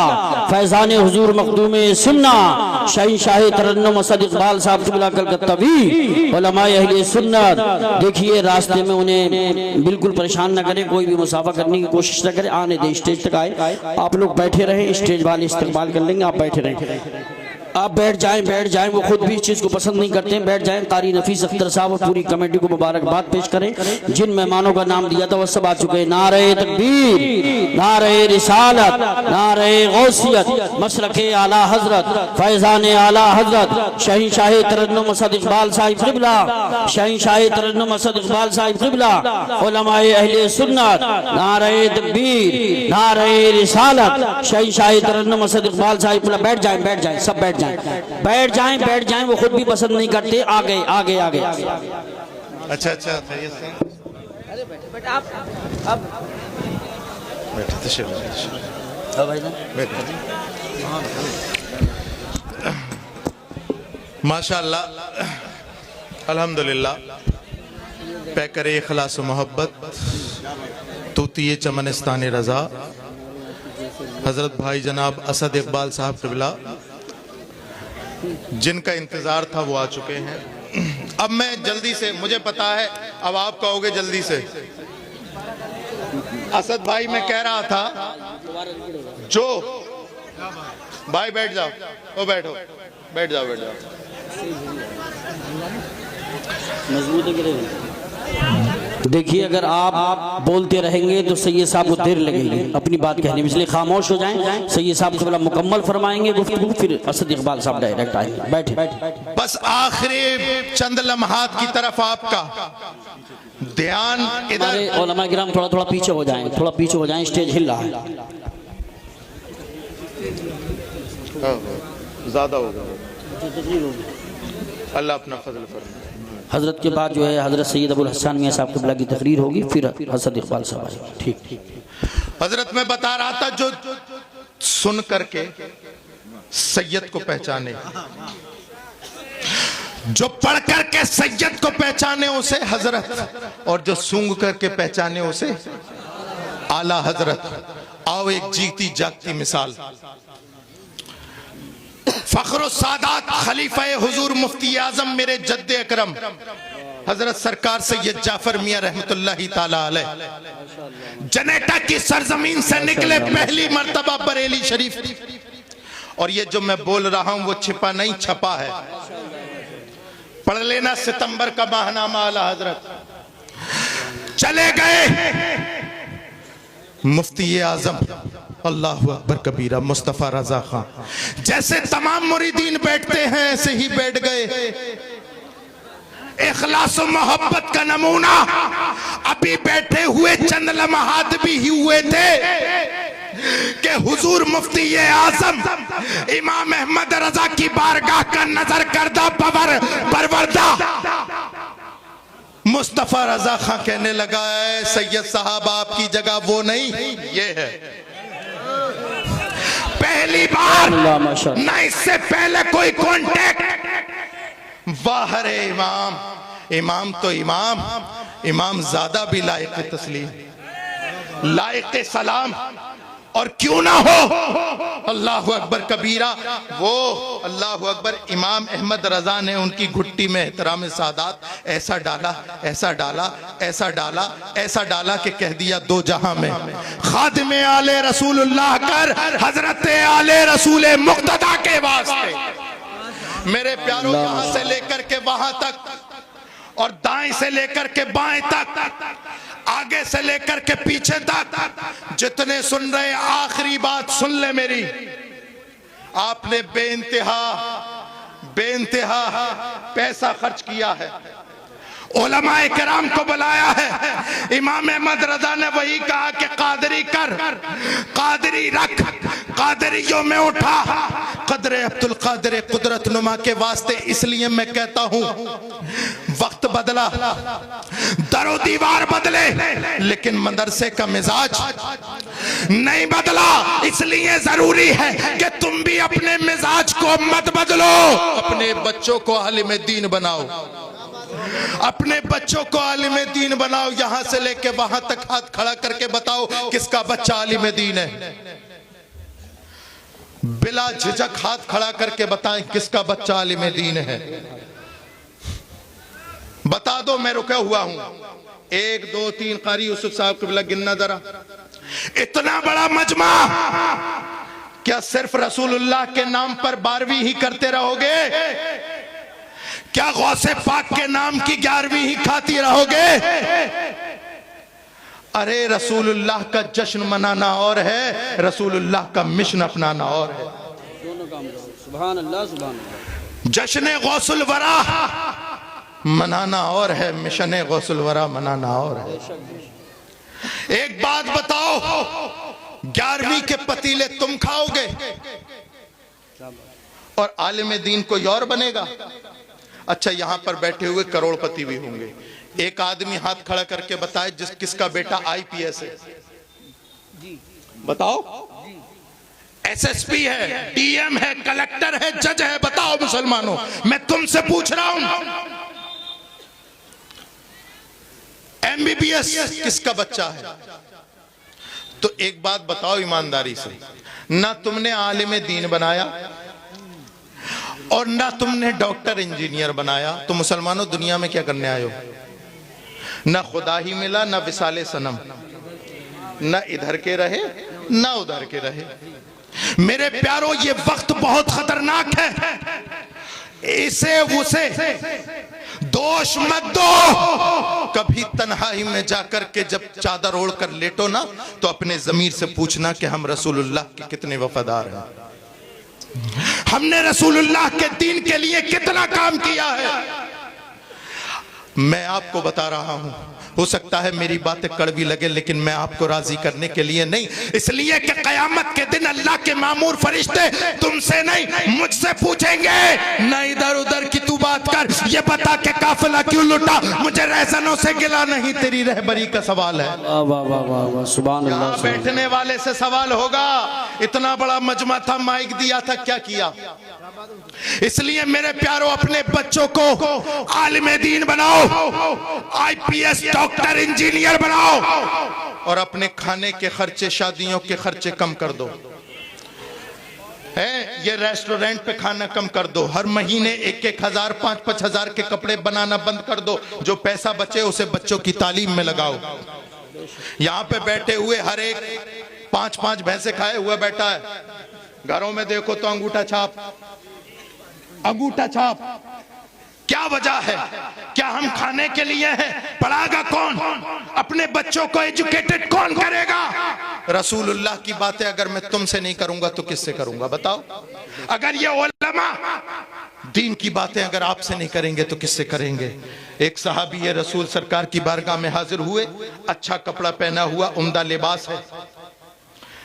B: फैजाने हुजूर मखदूमे सुन्ना, शहंशाह तरन्नुम असद इकबाल साहब क़िबला कलकत्ता भी, उलमाए अहले सुन्नत। देखिए रास्ते में उन्हें बिल्कुल परेशान न करें, कोई भी मुसाफा करने की कोशिश न करें, आने दें, स्टेज तक आए। आप लोग बैठे रहें, स्टेज वाले इस्तकबाल कर लेंगे, आप बैठे रहें। आप बैठ जाएं, वो खुद भी इस चीज़ को पसंद नहीं करते हैं, बैठ जाएं। कारी नफीस अख्तर साहब और पूरी कमेटी को मुबारकबाद पेश करें। जिन मेहमानों का नाम दिया था वो सब आ चुके हैं। नारे तकबीर, नारे रिसालत, नारे गौसियत, मसलके आला हजरत, फैजाने आला हजरत, शहंशाह तरन्नुम असद इकबाल साहिब क़िबला, शहंशाह तरन्नुम असद इकबाल साहिब क़िबला, उलमाए अहले सुन्नत। नारे तकबीर, नारे रिसालत, शहंशाह तरन्नुम असद इकबाल साहिब क़िबला। बैठ जाएं, सब बैठ जाएं, वो खुद भी पसंद नहीं करते। आगे।
A: अच्छा अरे बेटे आप बैठे माशाअल्लाह, अल्हम्दुलिल्लाह। पैकर इखलास मोहब्बत, तूतिए चमनिस्तान रजा, हजरत भाई जनाब असद इकबाल साहब क़िबला, जिनका इंतजार था वो आ चुके हैं। अब मैं जल्दी से, मुझे पता है अब आप कहोगे जल्दी से, असद भाई मैं कह रहा था, जो भाई बैठ जाओ, बैठ जाओ।
B: मजबूत है कि देखिए, अगर आप बोलते रहेंगे तो सैयद साहब को देर लगेगी अपनी बात कहने में, इसलिए खामोश हो जाएं। सैयद साहब से मुकम्मल फरमाएंगे गुफ्तगू, फिर असद इकबाल साहब डायरेक्ट आएंगे। बैठे।
A: बस आखिरी चंद लम्हात की तरफ आपका ध्यान इधर।
B: उलमा किराम थोड़ा थोड़ा पीछे हो जाएं, थोड़ा पीछे हो जाएं, स्टेज हिल रहा है।
A: ज्यादा होगा, अल्लाह अपना फजल फरमाए।
B: हजरत के बाद जो है हजरत सैयद अबुल हसन मियां साहब क़िबला की तकरीर होगी, फिर हसन इकबाल साहब आएंगे। ठीक।
A: हजरत मैं बता रहा था, जो सुन करके सैयद को पहचाने, जो पढ़ करके सैयद को पहचाने उसे हजरत, और जो सूंघ करके पहचाने उसे आला हजरत। आओ एक जीती जागती मिसाल, फख्र सादात खलीफा हुजूर मुफ्ती आजम मेरे जद्दे अकरम हजरत सरकार सैयद जाफर मियां रहमतुल्लाही ताला अलैह जनेटा की सरजमीन से निकले पहली मर्तबा बरेली शरीफ। और ये जो मैं बोल रहा हूं वो छिपा नहीं छपा है, पढ़ लेना सितंबर का माहनामा। आला हजरत चले गए मुफ्ती आजम अल्लाह अकबर कबीरा मुस्तफा रजा खान। जैसे तमाम मुरीदीन बैठते हैं ऐसे ही बैठ गए। इखलास और मोहब्बत का नमूना अभी बैठे हुए चंद लम्हात भी हुए थे कि हुजूर मुफ्ती आजम इमाम अहमद रजा की बारगाह का नजर करदा परवरदा मुस्तफा रजा खां कहने लगा है, सैयद साहब आपकी जगह वो नहीं, ये है। पहली बार ना इससे पहले कोई कांटेक्ट। वाह रे इमाम, इमाम तो इमाम, इमाम ज्यादा भी लायक तस्लीम, लायक सलाम। और क्यों ना हो, अल्लाह अकबर कबीरा। वो अल्लाह अकबर इमाम अहमद रजा ने उनकी घुट्टी में एहतराम सादात ऐसा डाला, ऐसा डाला, ऐसा डाला, ऐसा डाला कि कह दिया दो जहां में खादिमे आले रसूलुल्लाह कर हजरत आले रसूल मुक्तदा के वास्ते। मेरे प्यारों, यहां से लेकर के वहां तक और दाएं से लेकर के बाएं तक, आगे से लेकर के पीछे तक, जितने सुन रहे आखिरी बात सुन ले मेरी। आपने बेइंतहा पैसा खर्च किया है, उलमाए किराम को बुलाया है। इमाम अहमद रजा ने वही कहा कि कादरी कर, कादरी रख, कादरियों में उठा। कदरे अब्दुल कादिर कुदरत नुमा के वास्ते इसलिए मैं कहता हूं, वक्त बदला, दरो दीवार बदले, लेकिन मदरसे का मिजाज नहीं बदला। इसलिए जरूरी है कि तुम भी अपने मिजाज को मत बदलो। अपने बच्चों को आलिम दीन बनाओ, अपने बच्चों को आलिम दीन बनाओ। यहां से लेके वहां तक हाथ खड़ा करके बताओ किसका बच्चा आलिम दीन है। बिला झिझक हाथ खड़ा करके बताएं किसका बच्चा आलिम दीन है। बता दो, मैं रुका हुआ हूं। 1 2 3 कारी यूसुफ साहब को बिला गिनना जरा। इतना बड़ा मजमा, क्या सिर्फ रसूलुल्लाह के नाम पर 12वीं ही करते रहोगे? क्या गौसे पाक के नाम की 11वीं ही खाती रहोगे? अरे रसूलुल्लाह का जश्न मनाना और है, रसूलुल्लाह का मिशन अपनाना और है।
B: दोनों काम करो। सुभान अल्लाह, सुभान अल्लाह।
A: जश्न गौसुल वरा मनाना और है, मिशन गौसुल वरा मनाना और है। एक बात बताओ, 11वीं के पतीले तुम खाओगे और आलिम दीन कोई और बनेगा? अच्छा, यहां पर बैठे हुए करोड़पति भी होंगे। एक आदमी हाथ खड़ा करके बताए किसका बेटा IPS है? बताओ। SSP है, DM है, कलेक्टर है, जज है। बताओ मुसलमानों, मैं तुमसे पूछ रहा हूं। MBBS किसका बच्चा है? तो एक बात बताओ ईमानदारी से, ना तुमने आलिम दीन बनाया और ना तुमने डॉक्टर इंजीनियर बनाया, तो मुसलमानों दुनिया में क्या करने आए हो? ना खुदा ही मिला, ना विसाले सनम, ना इधर के रहे ना उधर के रहे। मेरे प्यारों, ये वक्त बहुत खतरनाक है। इसे उसे दोष मत दो। कभी तन्हाई में जाकर के जब चादर ओढ़ कर लेटो ना, तो अपने ज़मीर से पूछना कि हम रसूलुल्लाह के कितने वफादार हैं, हमने रसूलुल्लाह के दीन के लिए कितना काम किया है। मैं आपको बता रहा हूं, हो सकता है मेरी बातें कड़वी लगे, लेकिन मैं आपको राजी करने के लिए नहीं, इसलिए कि कयामत के दिन अल्लाह के मामूर फरिश्ते तुमसे नहीं मुझसे पूछेंगे, न इधर उधर की तू बात कर, ये बता के काफिला क्यों लुटा, मुझे रहजनों से गिला नहीं, तेरी रहबरी का सवाल है।
B: वाह वाह वाह वाह वाह, सुभान अल्लाह।
A: यहाँ बैठने वाले से सवाल होगा, इतना बड़ा मजमा था, माइक दिया था, क्या किया। इसलिए मेरे प्यारों, अपने बच्चों को आलिमे दीन बनाओ, आईपीएस डॉक्टर इंजीनियर बनाओ, और अपने खाने के खर्चे, शादियों के खर्चे कम कर दो। है ये रेस्टोरेंट पे खाना कम कर दो, हर महीने 1-1 हज़ार 5-5 हज़ार के कपड़े बनाना बंद कर दो, जो पैसा बचे उसे बच्चों की तालीम में लगाओ। यहाँ पे बैठे हुए हर एक 5-5 भैंसे खाए हुए बैठा है, घरों में देखो तो अंगूठा छाप, अंगूठा छाप। क्या वजह है? क्या हम खाने के लिए हैं? पढ़ागा कौन? अपने बच्चों को एजुकेटेड कौन करेगा? रसूलुल्लाह की बातें अगर मैं तुमसे नहीं करूंगा तो किससे करूंगा बताओ? अगर ये उलमा दीन की बातें अगर आपसे नहीं करेंगे तो किससे करेंगे? एक सहाबी ये रसूल सरकार की बारगाह में हाजिर हुए, अच्छा कपड़ा पहना हुआ, उम्दा लिबास है,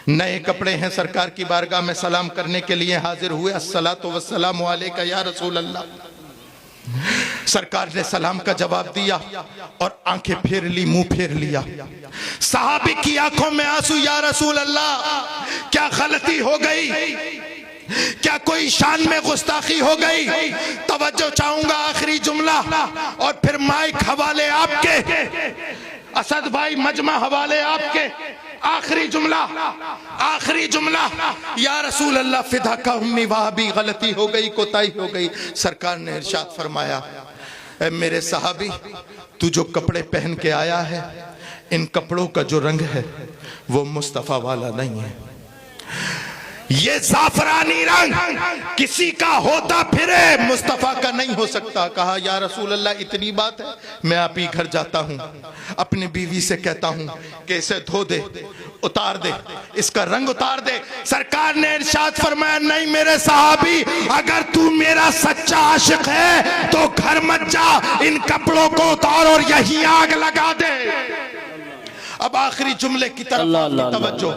A: नए कपड़े हैं, सरकार की बारगाह में सलाम करने के लिए हाजिर हुए। अस्सलातु वस्सलामु अलैका या रसूल अल्लाह। सरकार ने सलाम का जवाब दिया और आंखें फेर ली, मुंह फेर लिया। सहाबी की आंखों में आंसू, या रसूल अल्लाह क्या गलती हो गई, क्या कोई शान में गुस्ताखी हो गई? तवज्जो चाहूंगा, आखिरी जुमला और फिर माइक हवाले आपके, असद भाई मजमा हवाले आपके। आखिरी जुमला, आखिरी जुमला, या रसूल अल्लाह फिदा का उम्मी, वहां भी गलती हो गई, कोताही हो गई। सरकार ने इरशाद फरमाया, ए मेरे सहाबी, तू जो कपड़े पहन के आया है, इन कपड़ों का जो रंग है वो मुस्तफा वाला नहीं है। ये जाफरानी रंग किसी का होता फिरे, मुस्तफा का नहीं हो सकता। कहा, या रसूल अल्लाह इतनी बात है? मैं आप ही घर जाता हूं, अपनी बीवी से कहता हूं कि इसे धो दे, उतार दे, इसका रंग उतार दे। सरकार ने इरशाद फरमाया, नहीं मेरे सहाबी, अगर तू मेरा सच्चा आशिक है तो घर मत जा, इन कपड़ों को उतार और यही आग लगा दे। अब आखिरी जुमले की तरफ तवज्जो,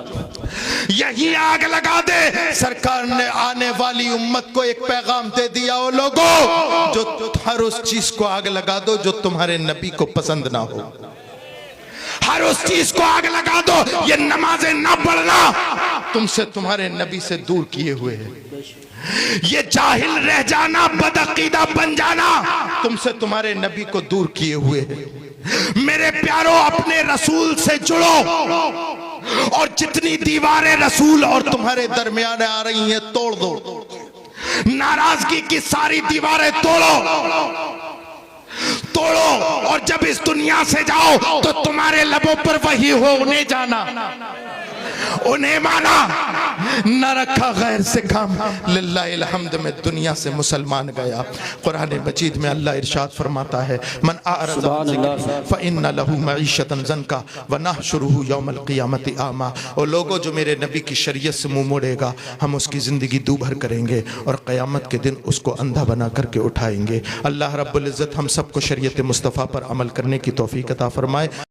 A: यही आग लगा दे। सरकार ने आने वाली उम्मत को एक पैगाम दे दिया, ओ लोगों, जो हर उस चीज को आग लगा दो जो तुम्हारे नबी को पसंद ना हो, हर उस चीज को आग लगा दो। ये नमाजें ना पढ़ना तुमसे तुम्हारे नबी से दूर किए हुए है, ये जाहिल रह जाना, बदअकीदा बन जाना तुमसे तुम्हारे नबी को दूर किए हुए है। मेरे प्यारों, अपने रसूल से जुड़ो और जितनी दीवारें रसूल और तुम्हारे दरमियान आ रही हैं तोड़ दो, नाराजगी की सारी दीवारें तोड़ो, तोड़ो, और जब इस दुनिया से जाओ तो तुम्हारे लबों पर वही हो, उन्हें जाना, उन्हें माना, न रखा गैर से काम। लिल्लाहिल हम्द में दुनिया से मुसलमान गया। कुरान मजीद में अल्लाह इरशाद फरमाता है, मन आरज़ अन ज़िक्री फ़इन्न लहू मईशतन ज़न्का व नहशुरुहु यौमल क़ियामति आमा। और लोगों, जो मेरे नबी की शरीयत से मुंह मोड़ेगा, हम उसकी ज़िंदगी दूभर करेंगे और क़यामत के दिन उसको अंधा बना करके उठाएंगे। अल्लाह रब्बुल इज़्ज़त हम सबको शरीयत मुस्तफ़ा पर अमल करने की तौफ़ीक़ अता फरमाए।